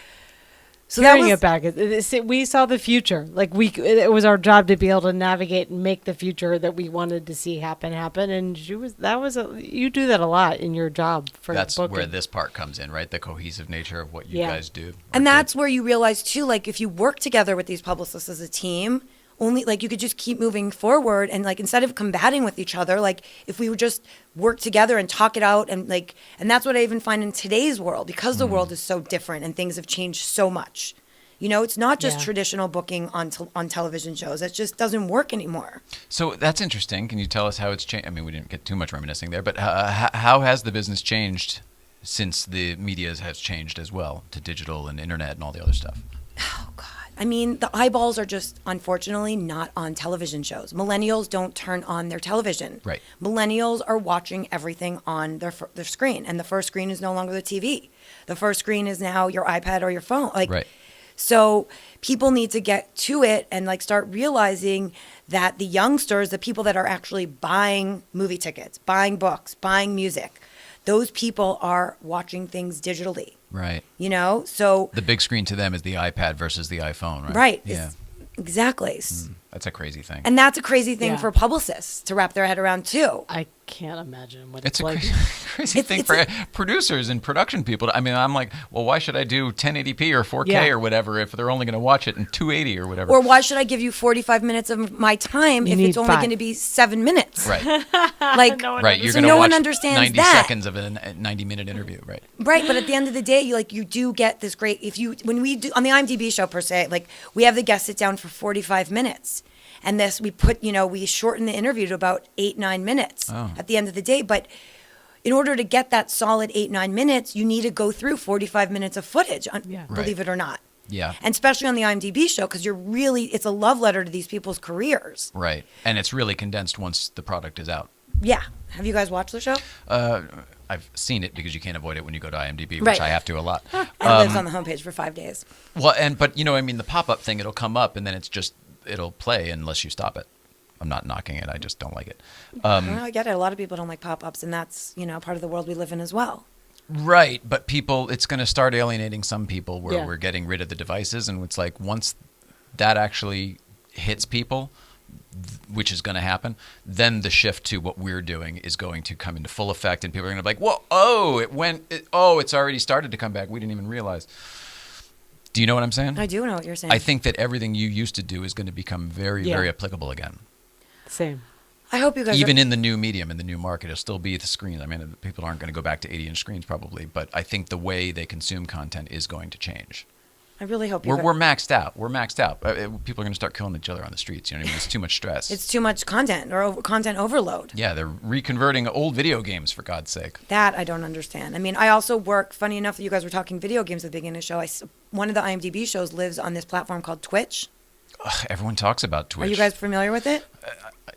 so Carrying that it back, we saw the future. Like it was our job to be able to navigate and make the future that we wanted to see happen. And you do that a lot in your job for That's booking. where this part comes in, right? The cohesive nature of what you Yeah. guys do. And that's where you realize too, like if you work together with these publicists as a team, only like you could just keep moving forward, and like instead of combating with each other, like if we would just work together and talk it out, and like, and that's what I even find in today's world, because the world is so different and things have changed so much. It's not just Yeah. traditional booking on television shows. It just doesn't work anymore. So that's interesting. Can you tell us how it's changed? I mean, we didn't get too much reminiscing there, but how has the business changed since the media has changed as well to digital and internet and all the other stuff? Oh, God. I mean, the eyeballs are just, unfortunately, not on television shows. Millennials don't turn on their television. Right. Millennials are watching everything on their screen, and the first screen is no longer the TV. The first screen is now your iPad or your phone. Like, Right. So people need to get to it and like start realizing that the youngsters, the people that are actually buying movie tickets, buying books, buying music, those people are watching things digitally. Right. So The big screen to them is the iPad versus the iPhone, right? right, Yeah. exactly. That's a crazy thing. And that's a crazy thing Yeah. for publicists to wrap their head around too. I can't imagine what It's it's a like. crazy thing for producers and production people. I mean, I'm like, well, why should I do 1080p or 4K Yeah. or whatever if they're only going to watch it in 280 or whatever? Or why should I give you 45 minutes of my time You if need it's only 5. going to be 7 minutes? Right. Like, Right. You're So going to no watch one understands 90 that. seconds of a 90-minute interview, right? right, but at the end of the day, you do get this great. When we do on the IMDb show per se, like we have the guest sit down for 45 minutes, and we shorten the interview to about 8-9 minutes at the end of the day. But in order to get that solid 8-9 minutes, you need to go through 45 minutes of footage. Yeah. Believe it or not. Yeah. And especially on the IMDb show, because it's a love letter to these people's careers. Right. And it's really condensed once the product is out. Yeah. Have you guys watched the show? I've seen it because you can't avoid it when you go to IMDb, which Right. I have to a lot. It lives on the homepage for 5 days. Well, but the pop-up thing, it'll come up and then it'll play unless you stop it. I'm not knocking it. I just don't like it. I get it. A lot of people don't like pop-ups, and that's, part of the world we live in as well. Right, but it's going to start alienating some people where Yeah. we're getting rid of the devices, and it's like once that actually hits people, which is going to happen, then the shift to what we're doing is going to come into full effect, and people are going to be like, "Whoa, it's already started to come back. We didn't even realize." Do you know what I'm saying? I do know what you're saying. I think that everything you used to do is going to become very, Yeah. very applicable again. Same. I hope you guys Even in the new medium, in the new market, it'll still be the screen. I mean, people aren't going to go back to 80-inch screens probably, but I think the way they consume content is going to change. I really hope you We're maxed out. We're maxed out. People are going to start killing each other on the streets. You know what I mean? It's too much stress. It's too much content or content overload. Yeah, they're reconverting old video games, for God's sake. That I don't understand. I mean, I also work, funny enough that you guys were talking video games at the beginning of the show. One of the IMDb shows lives on this platform called Twitch. Ugh, everyone talks about Twitch. Are you guys familiar with it?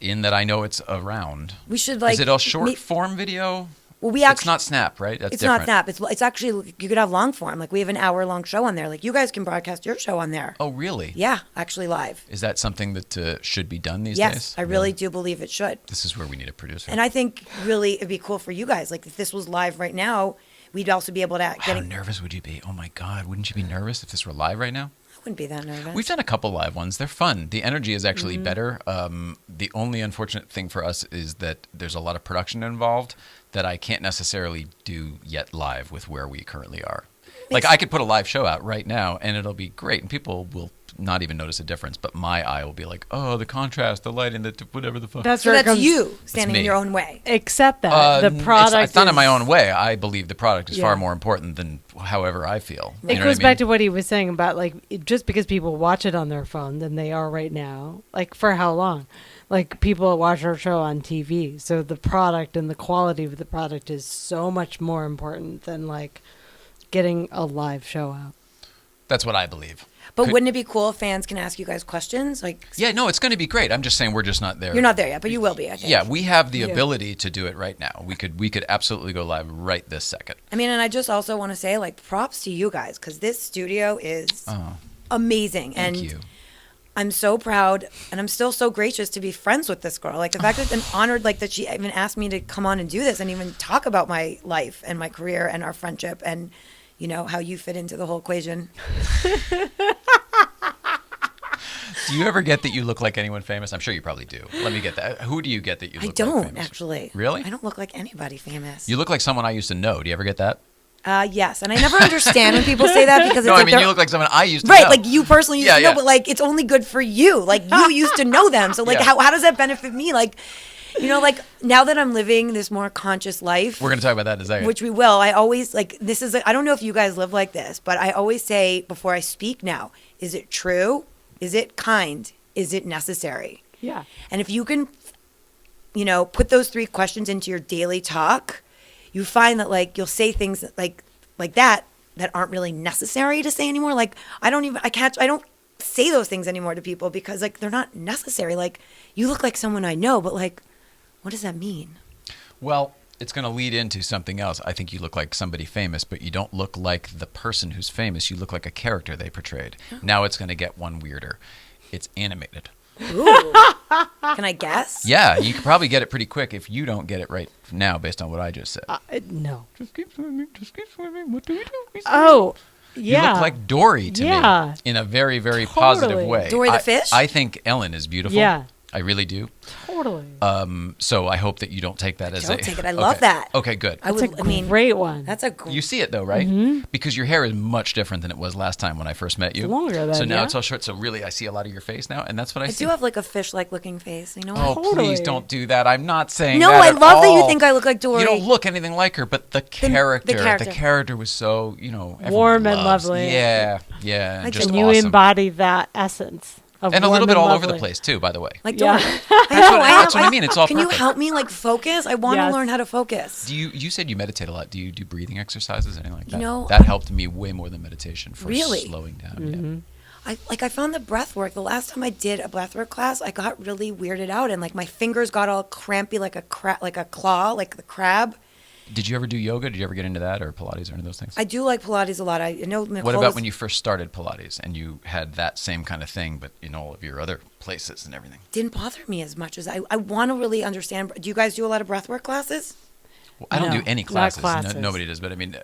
In that I know it's around. We should Is it a short form video? Well, we actually. It's not Snap, right? That's It's different. not Snap. It's actually, you could have long form. Like we have an hour-long show on there. Like you guys can broadcast your show on there. Oh, really? Yeah, actually live. Is that something that should be done these Yes, days? I really do believe it should. This is where we need a producer. And I think really it'd be cool for you guys. Like if this was live right now, we'd also be able to How nervous would you be? Oh my God, wouldn't you be nervous if this were live right now? I wouldn't be that nervous. We've done a couple live ones. They're fun. The energy is actually better. The only unfortunate thing for us is that there's a lot of production involved that I can't necessarily do yet live with where we currently are. Like I could put a live show out right now and it'll be great and people will not even notice a difference, but my eye will be like, oh, the contrast, the lighting, the whatever the fuck. So that's you standing in your own way. Except that the product it's not in my own way. I believe the product is far more important than however I feel. It goes back to what he was saying about like just because people watch it on their phone than they are right now. Like for how long? Like people watch our show on TV. So the product and the quality of the product is so much more important than like getting a live show out. That's what I believe. But wouldn't it be cool if fans can ask you guys questions? Like, yeah, no, it's going to be great. I'm just saying we're just not there. You're not there yet, but you will be, I think. Yeah, we have the ability to do it right now. We could absolutely go live right this second. I mean, and I just also want to say, like, props to you guys, because this studio is amazing. Thank you. I'm so proud, and I'm still so gracious to be friends with this girl. Like, the fact that I'm honored, like, that she even asked me to come on and do this and even talk about my life and my career and our friendship and, you know, how you fit into the whole equation. Do you ever get that you look like anyone famous? I'm sure you probably do. Let me get that. Who do you get that you look like famous? I don't, actually. Really? I don't look like anybody famous. You look like someone I used to know. Do you ever get that? Yes, and I never understand when people say that because it's no, like I mean, you look like someone I used to know. Right, like you personally used to know, but like it's only good for you. Like you used to know them. So like how does that benefit me? Like, you know, like now that I'm living this more conscious life. We're going to talk about that in a second. Which we will. I always like this is I don't know if you guys live like this, but I always say before I speak now, is it true? Is it kind? Is it necessary? Yeah. And if you can, you know, put those 3 questions into your daily talk, you find that like you'll say things like that aren't really necessary to say anymore. Like I don't say those things anymore to people because like they're not necessary. Like you look like someone I know, but like what does that mean? Well, it's going to lead into something else. I think you look like somebody famous, but you don't look like the person who's famous. You look like a character they portrayed. Now it's going to get one weirder. It's animated. Ooh. Can I guess? Yeah, you could probably get it pretty quick if you don't get it right now based on what I just said. No. Just keep swimming. Just keep swimming. What do we do? Oh, yeah. You look like Dory to me in a very, very positive way. Dory the fish? I think Ellen is beautiful. Yeah. I really do. Totally. So I hope that you don't take that as Don't take it. I love that. Okay, good. That's a great one. That's a You see it though, right? Mm-hmm. Because your hair is much different than it was last time when I first met you. It's longer than, so now it's all short. So really, I see a lot of your face now, and that's what I see. I do have like a fish-like looking face. You know Oh, what? please don't do that. I'm not saying No, that I at love that you all. think I look like Dory. You don't look anything like her, but the character was so, warm and lovely. Yeah, yeah, just and you awesome. embody that essence. And a little bit all over the place too, by the way. Like Dory. That's what I mean. It's all Can perfect. you help me like focus? I want to learn how to focus. You said you meditate a lot. Do you do breathing exercises, anything like that? know, that helped me way more than meditation for slowing down. Mm-hmm. Yeah. I found the breath work. The last time I did a breath work class, I got really weirded out and like my fingers got all crampy like a claw, like the crab. Did you ever do yoga? Did you ever get into that or Pilates or any of those things? I do like Pilates a lot. I know Nicole What about when you first started Pilates and you had that same kind of thing, but in all of your other places and everything? Didn't bother me as much as I want to really understand. Do you guys do a lot of breathwork classes? Well, I don't do any classes. classes. Nobody does, but I mean,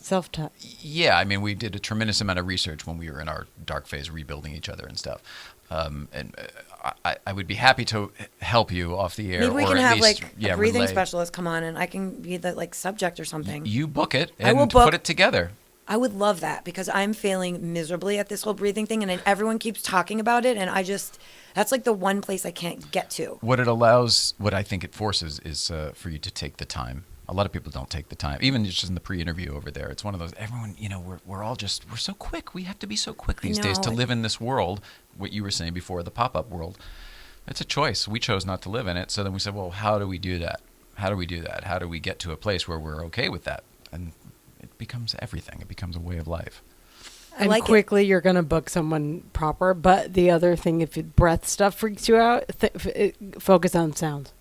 Self-taught. yeah, I mean, we did a tremendous amount of research when we were in our dark phase, rebuilding each other and stuff. I would be happy to help you off the air. Maybe we or can at have least, like a breathing relay. specialist come on and I can be the like subject or something. You book it I will and book- put it together. I would love that because I'm failing miserably at this whole breathing thing and everyone keeps talking about it and that's like the one place I can't get to. What it allows, what I think it forces is for you to take the time. A lot of people don't take the time, even just in the pre-interview over there. It's one of those, everyone, we're so quick. We have to be so quick these days to live in this world, what you were saying before, the pop-up world. It's a choice. We chose not to live in it. So then we said, well, how do we do that? How do we do that? How do we get to a place where we're okay with that? And it becomes everything. It becomes a way of life. And like quickly you're going to book someone proper. But the other thing, if breath stuff freaks you out, focus on sound.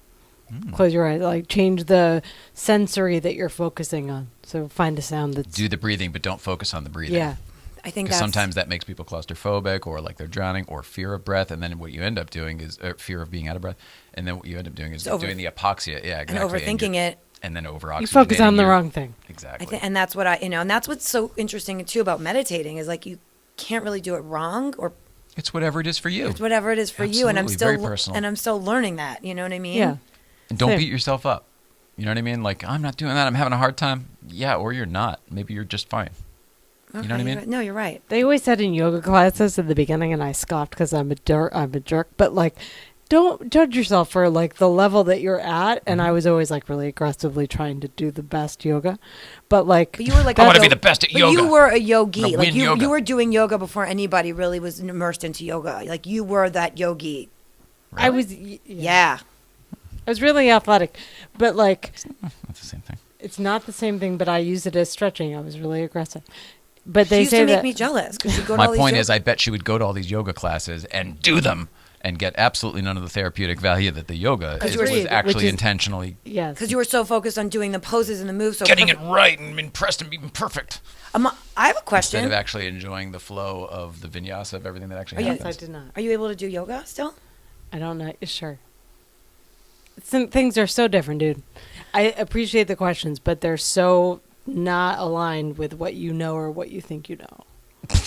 Close your eyes. Like change the sensory that you're focusing on. So find a sound that's... Do the breathing, but don't focus on the breathing. Yeah. I think because sometimes that makes people claustrophobic or like they're drowning or fear of breath. And then what you end up doing is fear of being out of breath. And then what you end up doing is doing the hypoxia. Yeah, exactly. And overthinking it. And then over-oxygenating. You focus on the wrong thing. Exactly. And that's what and that's what's so interesting too about meditating is like you can't really do it wrong or... It's whatever it is for you. It's whatever it is for you. And I'm still very personal. And I'm still learning that. You know what I mean? Yeah. And don't beat yourself up. You know what I mean? Like, I'm not doing that. I'm having a hard time. yeah, or you're not. Maybe you're just fine. You know what I mean? No, you're right. They always said in yoga classes at the beginning, and I scoffed because I'm a jerk. But like, don't judge yourself for like the level that you're at. And I was always like really aggressively trying to do the best yoga, but like, But you were like, I want to be the best at but yoga. you were a I'm yogi. gonna Like win you yoga. were doing yoga before anybody really was immersed into yoga. Like you were that yogi. I was, Yeah. I was really athletic, but like, That's the same thing. it's not the same thing. But I used it as stretching. I was really aggressive. But She they used say to make that me jealous because you go to My all these point yoga- is, I bet she would go to all these yoga classes and do them and get absolutely none of the therapeutic value that the yoga you were- was Which actually is- intentionally yes, because you were so focused on doing the poses and the moves. So getting it perfect. right and impressed and being perfect. I have a Instead question. of actually enjoying the flow of the vinyasa of everything that actually yes, happens. I did not. Are you able to do yoga still? I don't know. Sure. Some things are so different, dude. I appreciate the questions, but they're so not aligned with what you know or what you think you know.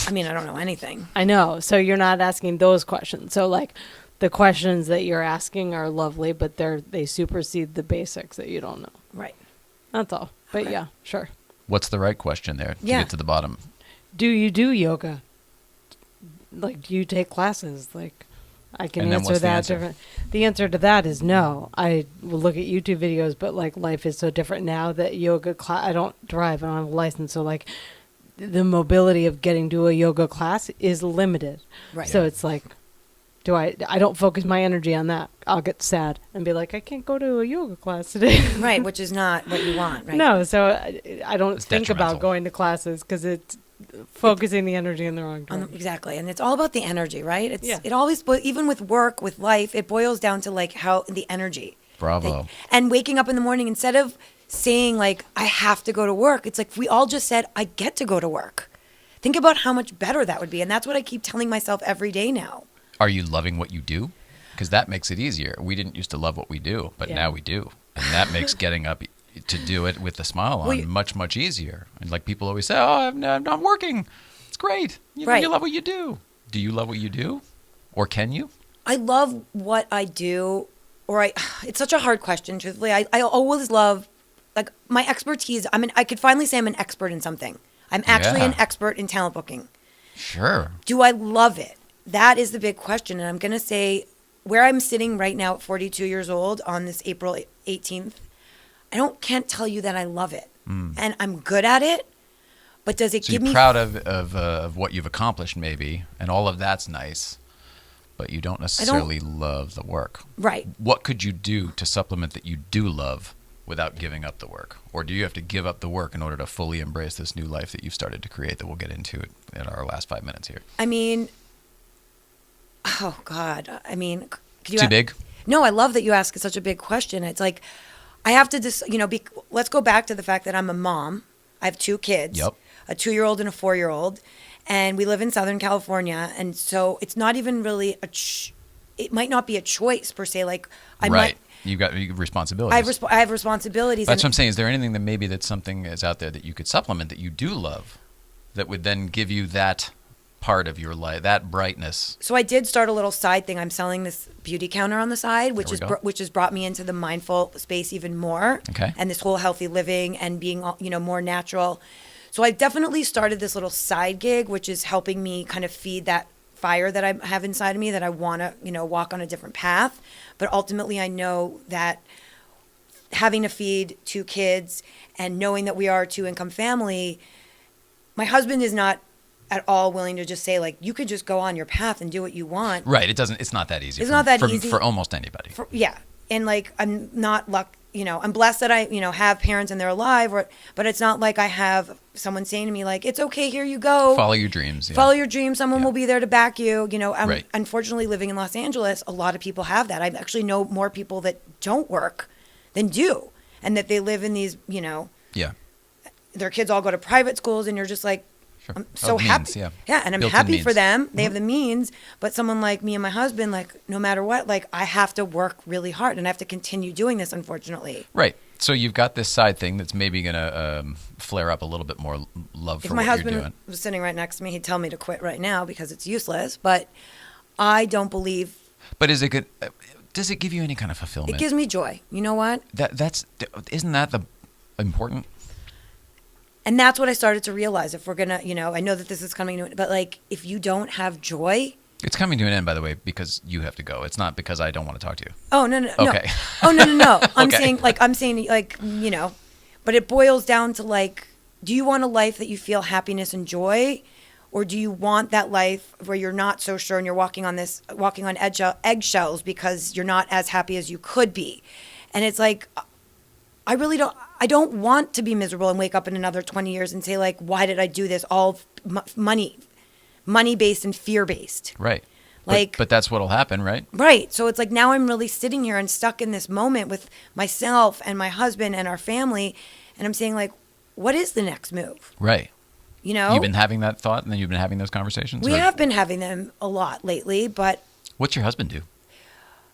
I mean, I don't know anything. I know. So you're not asking those questions. So like the questions that you're asking are lovely, but they supersede the basics that you don't know. Right. That's all. But Okay. yeah, sure. What's the right question there to Yeah. get to the bottom? Do you do yoga? Like, do you take classes? Like, I can And then answer what's the that answer? different. The answer to that is no. I will look at YouTube videos, but like life is so different now that yoga class. I don't drive. I don't have a license, so like the mobility of getting to a yoga class is limited. Right. So it's like, I don't focus my energy on that. I'll get sad and be like, I can't go to a yoga class today. Right, which is not what you want, right? No, so I don't It's think detrimental. about going to classes because it's focusing the energy in the wrong direction. Exactly, and it's all about the energy, right? It's Yeah. it always, even with work, with life, it boils down to like how the energy. Bravo. And waking up in the morning, instead of saying like I have to go to work, it's like if we all just said I get to go to work. Think about how much better that would be, and that's what I keep telling myself every day now. Are you loving what you do? Because that makes it easier. We didn't used to love what we do, but Yeah. now we do. And that makes getting up to do it with a smile on Well, much, much easier. And like people always say, oh, I'm not working. It's great. Right. You love what you do. Do you love what you do? Or can you? I love what I do, it's such a hard question, truthfully. I always love, like, my expertise. I could finally say I'm an expert in something. I'm actually Yeah. an expert in talent booking. Sure. Do I love it? That is the big question. And I'm going to say where I'm sitting right now at 42 years old on this April 18th, can't tell you that I love it. And I'm good at it, but does it So give you're me proud of what you've accomplished maybe, and all of that's nice, but you don't necessarily love the work. Right. What could you do to supplement that you do love without giving up the work? Or do you have to give up the work in order to fully embrace this new life that you've started to create that we'll get into in our last 5 minutes here? I mean, oh God. I mean, could you Too big? No, I love that you ask such a big question. It's like, I have to just, let's go back to the fact that I'm a mom. I have 2 kids, Yep. a 2-year-old and a 4-year-old, and we live in Southern California. And so it's not even really it might not be a choice per se. Like Right. You got responsibilities. I have responsibilities. That's what and- I'm saying. Is there anything that maybe that's something is out there that you could supplement that you do love that would then give you that part of your life, that brightness? So I did start a little side thing. I'm selling this beauty counter on the side, which There we go. which has brought me into the mindful space even more. Okay. And this whole healthy living and being, more natural. So I definitely started this little side gig, which is helping me kind of feed that fire that I have inside of me that I want to, walk on a different path. But ultimately, I know that having to feed 2 kids and knowing that we are a 2-income family, my husband is not at all willing to just say, like, you could just go on your path and do what you want. Right. It's not that easy. It's not that easy. For almost anybody. Yeah. And like, I'm not I'm blessed that I, have parents and they're alive, but it's not like I have someone saying to me, like, it's okay, here you go. Follow your dreams. Yeah. Follow your dreams. Someone will be there to back you. Right. Unfortunately, living in Los Angeles, a lot of people have that. I actually know more people that don't work than do, and that they live in these, Yeah. their kids all go to private schools, and you're just like, Sure. I'm so Means, happy. yeah. And I'm Built-in happy for means. them. They have the means, but someone like me and my husband, like, no matter what, like, I have to work really hard, and I have to continue doing this, unfortunately. Right. So you've got this side thing that's maybe going to flare up a little bit more love If for my what you're husband doing. was sitting right next to me, he'd tell me to quit right now because it's useless. But I don't believe But is it good? Does it give you any kind of fulfillment? it gives me joy. You know what? Isn't that the important? And that's what I started to realize. If we're going to, I know that this is coming to it, but like, if you don't have joy. It's coming to an end, by the way, because you have to go. It's not because I don't want to talk to you. Oh, no. Okay. Oh, no. I'm Okay. saying, but it boils down to like, do you want a life that you feel happiness and joy? Or do you want that life where you're not so sure and you're walking on eggshells because you're not as happy as you could be? And it's like, I don't want to be miserable and wake up in another 20 years and say like, why did I do this? All money-based and fear-based. Right. Like, but that's what'll happen, right? Right. So it's like now I'm really sitting here and stuck in this moment with myself and my husband and our family. And I'm saying like, what is the next move? Right. You've been having that thought and then you've been having those conversations? We have been having them a lot lately, but. What's your husband do?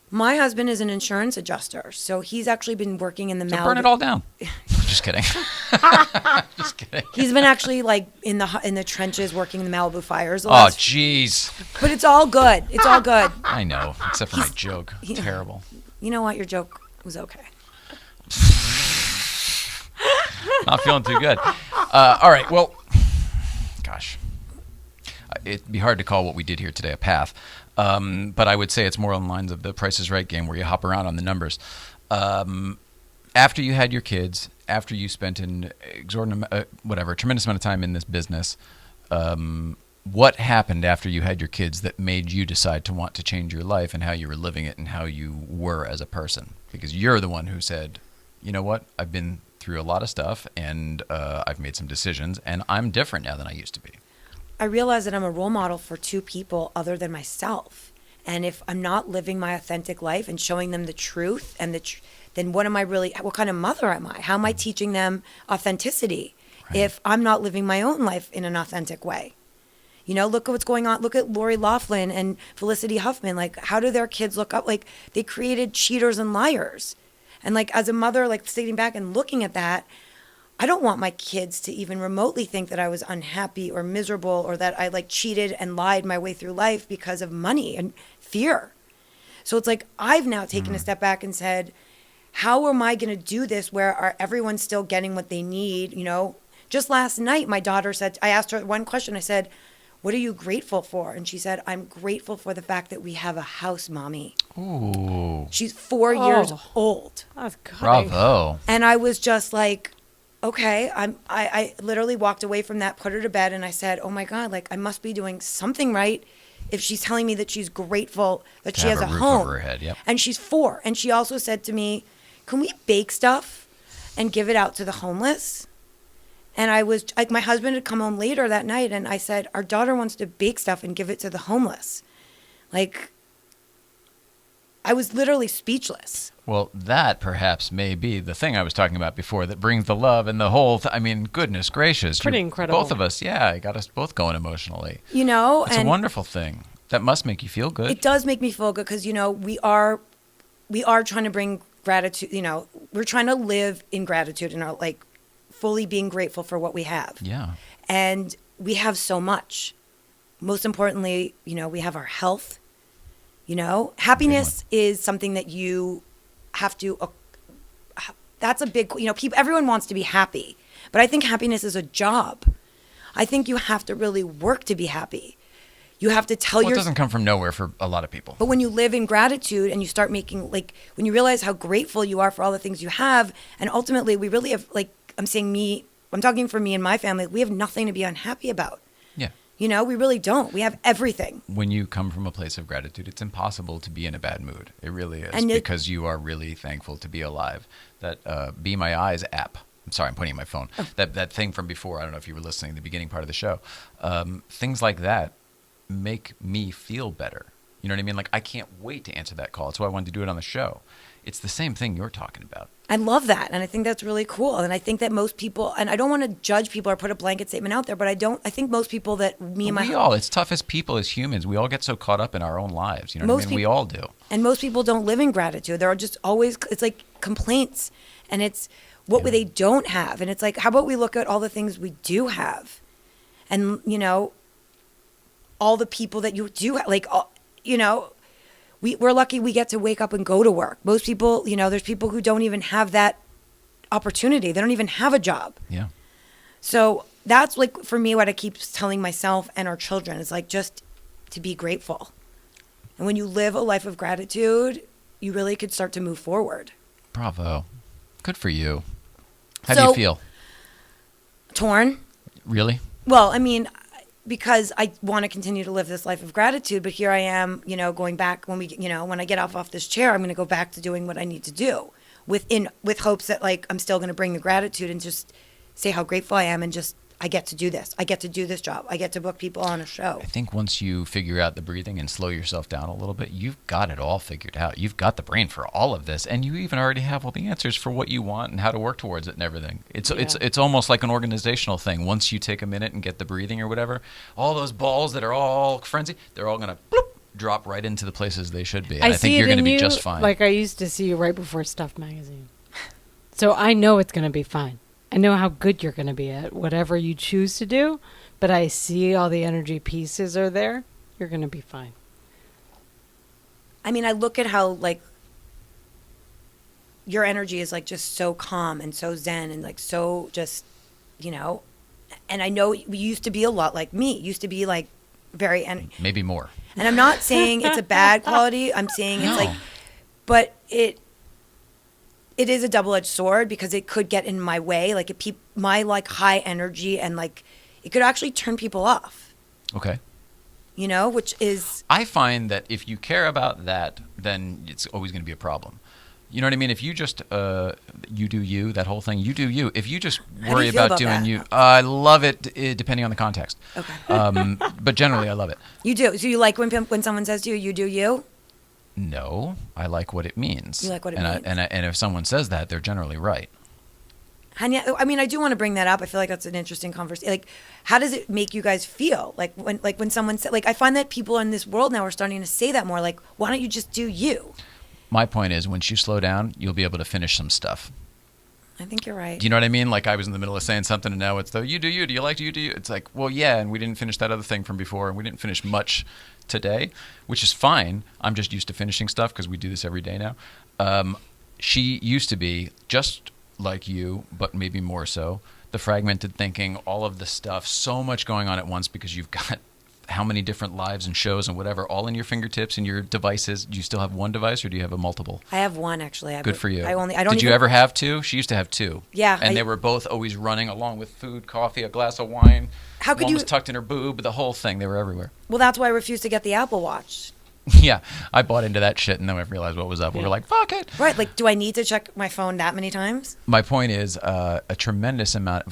My husband is an insurance adjuster, so he's actually been working in the So burn it all down. Just kidding. Just kidding. He's been actually like in the trenches working in the Malibu fires. Oh, jeez. But it's all good. It's all good. I know, except for my joke. Terrible. You know what? Your joke was okay. Not feeling too good. All right. Well, gosh, it'd be hard to call what we did here today a path. But I would say it's more on the lines of the Price is Right game where you hop around on the numbers. After you had your kids, after you spent an tremendous amount of time in this business, what happened after you had your kids that made you decide to want to change your life and how you were living it and how you were as a person? Because you're the one who said, you know what, I've been through a lot of stuff and I've made some decisions and I'm different now than I used to be. I realize that I'm a role model for two people other than myself. And if I'm not living my authentic life and showing them the truth and then what kind of mother am I? How am I teaching them authenticity if I'm not living my own life in an authentic way? Look at what's going on. Look at Lori Loughlin and Felicity Huffman. Like, how do their kids look up? Like, they created cheaters and liars. And like, as a mother, like sitting back and looking at that, I don't want my kids to even remotely think that I was unhappy or miserable or that I like cheated and lied my way through life because of money and fear. So it's like I've now taken a step back and said, how am I going to do this where everyone's still getting what they need? Just last night, my daughter said, I asked her one question. I said, what are you grateful for? And she said, I'm grateful for the fact that we have a house, Mommy. Ooh. She's 4 years old. That's good. Bravo. And I was just like, okay, I literally walked away from that, put her to bed, and I said, oh my God, like I must be doing something right if she's telling me that she's grateful that she has a roof home. over her head, yep. And she's 4. And she also said to me, can we bake stuff and give it out to the homeless? And I was like, my husband had come home later that night and I said, our daughter wants to bake stuff and give it to the homeless. Like, I was literally speechless. Well, that perhaps may be the thing I was talking about before that brings the love and the whole, goodness gracious. Pretty incredible. Both of us, it got us both going emotionally. It's a wonderful thing. That must make you feel good. It does make me feel good because, we are trying to bring gratitude, we're trying to live in gratitude and like fully being grateful for what we have. Yeah. And we have so much. Most importantly, we have our health. Happiness is something that you have to, that's a big, everyone wants to be happy, but I think happiness is a job. I think you have to really work to be happy. You have to tell it doesn't come from nowhere for a lot of people. But when you live in gratitude and you start making, like, when you realize how grateful you are for all the things you have, and ultimately we really have, like, I'm talking for me and my family, we have nothing to be unhappy about. Yeah. We really don't. We have everything. When you come from a place of gratitude, it's impossible to be in a bad mood. It really is, And because you are really thankful to be alive. That Be My Eyes app. I'm sorry, I'm pointing at my phone. Oh. That thing from before, I don't know if you were listening, the beginning part of the show. Things like that make me feel better. You know what I mean? Like, I can't wait to answer that call. That's why I wanted to do it on the show. It's the same thing you're talking about. I love that. And I think that's really cool. And I think that most people, and I don't want to judge people or put a blanket statement out there, but I think most people that it's tough as people, as humans. We all get so caught up in our own lives. You know what I mean? We all do. And most people don't live in gratitude. There are just always, it's like complaints and it's what they don't have. And it's like, how about we look at all the things we do have? And, all the people that you do have, like, we're lucky we get to wake up and go to work. Most people, there's people who don't even have that opportunity. They don't even have a job. Yeah. So that's like, for me, what I keep telling myself and our children is like, just to be grateful. And when you live a life of gratitude, you really could start to move forward. Bravo. Good for you. How do you feel? Torn. Really? Well, I mean, because I want to continue to live this life of gratitude, but here I am, going back when I get off this chair, I'm going to go back to doing what I need to do with hopes that like I'm still going to bring the gratitude and just say how grateful I am and just I get to do this. I get to do this job. I get to book people on a show. I think once you figure out the breathing and slow yourself down a little bit, you've got it all figured out. You've got the brain for all of this, and you even already have all the answers for what you want and how to work towards it and everything. It's almost like an organizational thing. Once you take a minute and get the breathing or whatever, all those balls that are all frenzy, they're all going to drop right into the places they should be. And I think you're going to be just fine. Like I used to see you right before Stuff Magazine. So I know it's going to be fine. I know how good you're going to be at whatever you choose to do, but I see all the energy pieces are there. You're going to be fine. I mean, I look at how, like, your energy is, like, just so calm and so zen and, like, so just, and I know you used to be a lot like me. You used to be, like, very... Maybe more. And I'm not saying it's a bad quality. I'm saying it's, like... But it is a double-edged sword because it could get in my way. Like, my, like, high energy and, like, it could actually turn people off. Okay. Which is... I find that if you care about that, then it's always going to be a problem. You know what I mean? If you just, you do you, that whole thing, you do you. If you just worry about doing that? You, I love it depending on the context. Okay. But generally, I love it. You do. So you like when someone says to you, you do you? No, I like what it means. You like what it means. And if someone says that, they're generally right. Hanya, I mean, I do want to bring that up. I feel like that's an interesting conversation. Like, how does it make you guys feel? Like when someone said, like, I find that people in this world now are starting to say that more. Like, why don't you just do you? My point is, once you slow down, you'll be able to finish some stuff. I think you're right. Do you know what I mean? Like, I was in the middle of saying something, and now it's the you do you. Do you like you do you? It's like, well, yeah, and we didn't finish that other thing from before, and we didn't finish much today, which is fine. I'm just used to finishing stuff because we do this every day now. She used to be just like you, but maybe more so. The fragmented thinking, all of the stuff, so much going on at once because you've got how many different lives and shows and whatever, all in your fingertips and your devices. Do you still have one device or do you have a multiple? I have one, actually. Good for you. Did you ever have two? She used to have two. Yeah. And they were both always running along with food, coffee, a glass of wine. How could one was tucked in her boob, the whole thing. They were everywhere. Well, that's why I refused to get the Apple Watch. Yeah, I bought into that shit and then I realized what was up. We were like, fuck it. Right, like, do I need to check my phone that many times? My point is a tremendous amount,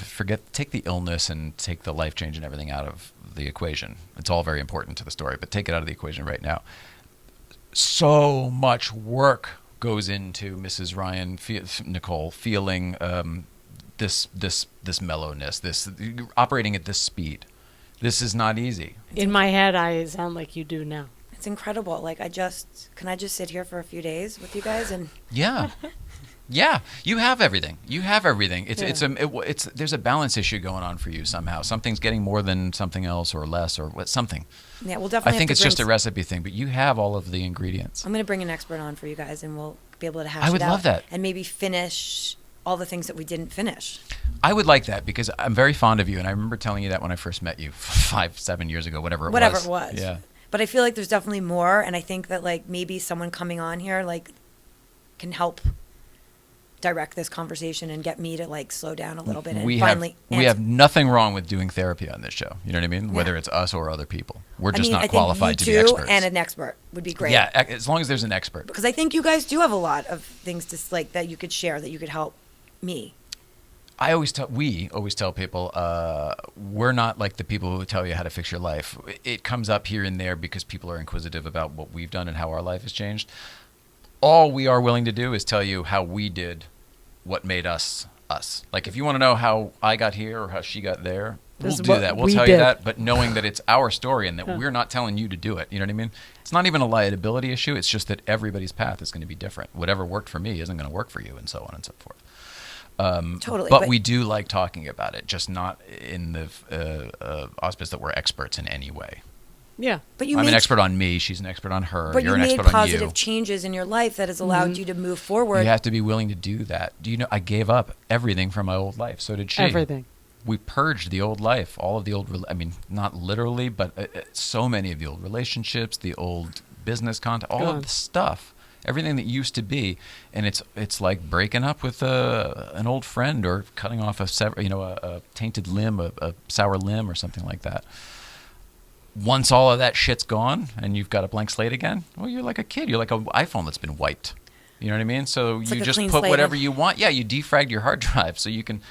take the illness and take the life change and everything out of the equation. It's all very important to the story, but take it out of the equation right now. So much work goes into Mrs. Ryan, Nicole, feeling this mellowness, this operating at this speed. This is not easy. In my head, I sound like you do now. It's incredible. Like, can I just sit here for a few days with you guys and... Yeah. Yeah, you have everything. There's a balance issue going on for you somehow. Something's getting more than something else or less or something. Yeah, we'll definitely I think it's just a recipe thing, but you have all of the ingredients. I'm going to bring an expert on for you guys and we'll be able to hash it out. I would love that. And maybe finish all the things that we didn't finish. I would like that because I'm very fond of you, and I remember telling you that when I first met you 5-7 years ago, whatever it was. Yeah. But I feel like there's definitely more, and I think that, like, maybe someone coming on here, like, can help direct this conversation and get me to, like, slow down a little bit and we have nothing wrong with doing therapy on this show. You know what I mean? Yeah. Whether it's us or other people. We're just not qualified to be experts. And an expert would be great. Yeah, as long as there's an expert. Because I think you guys do have a lot of things to, like, that you could share, that you could help me. We always tell people, we're not like the people who tell you how to fix your life. It comes up here and there because people are inquisitive about what we've done and how our life has changed. All we are willing to do is tell you how we did what made us us. Like, if you want to know how I got here or how she got there, we'll do that. We'll tell you that, but knowing that it's our story and that we're not telling you to do it. You know what I mean? It's not even a liability issue. It's just that everybody's path is going to be different. Whatever worked for me isn't going to work for you, and so on and so forth. Totally. But we do like talking about it, just not in the auspice that we're experts in any way. Yeah. But I'm an expert on me. She's an expert on her. But You're an expert on you. But you made positive changes in your life that has allowed you to move forward. You have to be willing to do that. Do you know, I gave up everything from my old life. So did she. Everything. we purged the old life, all of the old, I mean, not literally, but so many of the old relationships, the old business contact, all of the stuff, everything that used to be. And it's like breaking up with an old friend or cutting off a tainted limb, a sour limb or something like that. Once all of that shit's gone and you've got a blank slate again, well, you're like a kid. You're like an iPhone that's been wiped. You know what I mean? So It's you like a just clean put slate. whatever you want. Yeah, you defragged your hard drive, so you can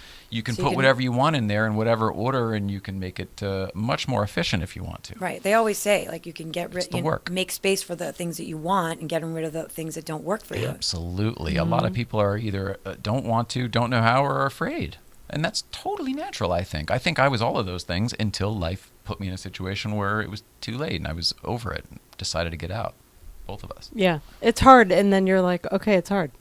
put whatever you want in there in whatever order, and you can make it much more efficient if you want to. Right. They always say, like, you can get rid, the work. make space for the things that you want and getting rid of the things that don't work for you. Absolutely. A lot of people are either don't want to, don't know how, or are afraid. And that's totally natural, I think. I think I was all of those things until life put me in a situation where it was too late and I was over it and decided to get out. Both of us. Yeah. It's hard. And then you're like, okay, it's hard.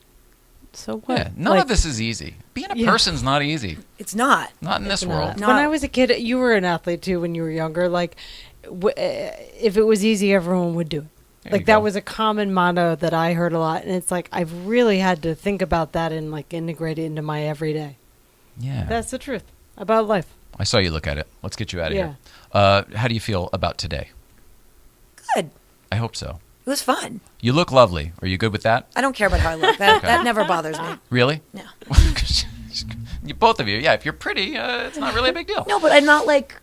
So what? Yeah, none of this is easy. Being a person's not easy. It's not. Not in this Not. world. No. When I was a kid, you were an athlete too when you were younger. Like, if it was easy, everyone would do it. There Like, you that go. was a common motto that I heard a lot. And it's like, I've really had to think about that and, like, integrate it into my everyday. Yeah. That's the truth about life. I saw you look at it. Let's get you out of Yeah. here. How do you feel about today? Good. I hope so. It was fun. You look lovely. Are you good with that? I don't care about how I look. That never bothers me. Really? No. You, both of you. Yeah, if you're pretty, it's not really a big deal. No, but I'm not like,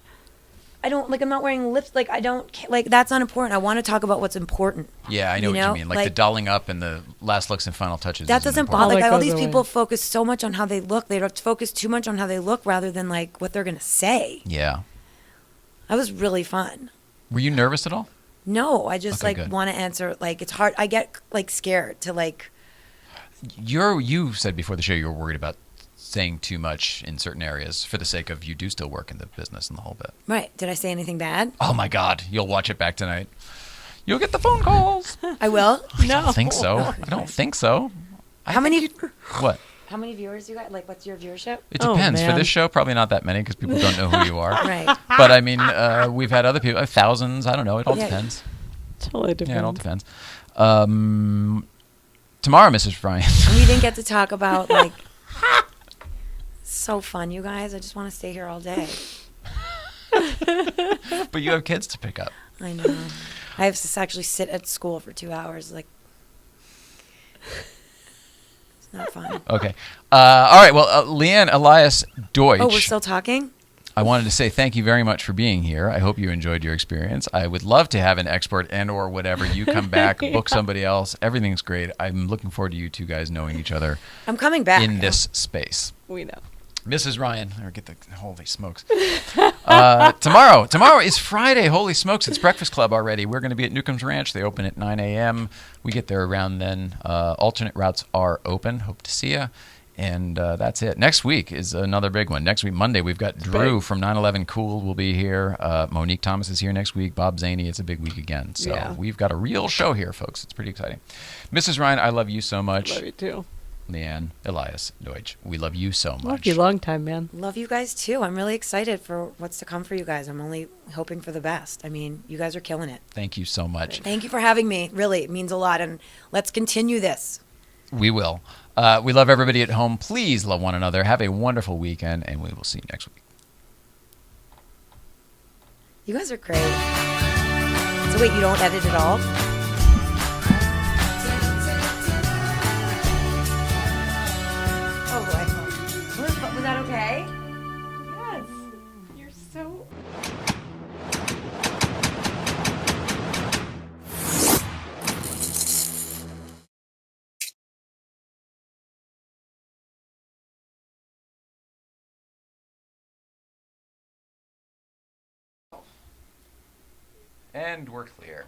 I'm not wearing lips. Like, I don't, like, that's not important. I want to talk about what's important. Yeah, I know what You know? you mean. Like the dolling up and the last looks and final touches. That isn't doesn't important. bother. All Like, that all goes these away. people focus so much on how they look. They don't focus too much on how they look rather than, like, what they're going to say. Yeah. That was really fun. Were you nervous at all? No, I just, Okay, good. want to answer. Like, it's hard. I get, like, scared to, like, You said before the show you were worried about saying too much in certain areas for the sake of you do still work in the business and the whole bit. right. Did I say anything bad? Oh my God, you'll watch it back tonight. You'll get the phone calls. I will. I don't think so. I don't think so. How many? What? How many viewers you got? Like, what's your viewership? It Oh, depends. For man. this show, probably not that many because people don't know who you are. Right. But I mean, we've had other people, thousands. I don't know. It all Yeah. depends. Totally different. Yeah, it all depends. Tomorrow, Mrs. Bryan. And we didn't get to talk about, like, so fun, you guys. I just want to stay here all day. But you have kids to pick up. I know. I have to actually sit at school for 2 hours. Like, it's not fun. Okay. All right. Well, Leanne Elias Deutsch. Oh, we're still talking? I wanted to say thank you very much for being here. I hope you enjoyed your experience. I would love to have an expert and or whatever. You come back, book somebody else. Everything's great. I'm looking forward to you two guys knowing each other I'm coming back. in this space. We know. Mrs. Ryan, or get the holy smokes. Tomorrow is Friday. Holy smokes! It's Breakfast Club already. We're going to be at Newcomb's Ranch. They open at 9 a.m. We get there around then. Alternate routes are open. Hope to see you. And that's it. Next week is another big one. Next week, Monday, we've got Drew from 9/11 Cool will be here. Monique Thomas is here next week. Bob Zaney. It's a big week again. So Yeah. we've got a real show here, folks. It's pretty exciting. Mrs. Ryan, I love you so much. Love you too. Leanne Elias Deutsch, we love you so much. Love you long time, man. Love you guys, too. I'm really excited for what's to come for you guys. I'm only hoping for the best. I mean, you guys are killing it. Thank you so much. Thank you for having me. Really, it means a lot. And let's continue this. We will. We love everybody at home. Please love one another. Have a wonderful weekend, and we will see you next week. You guys are great. So wait, you don't edit at all? Oh, was that okay? Yes. You're so... And we're clear.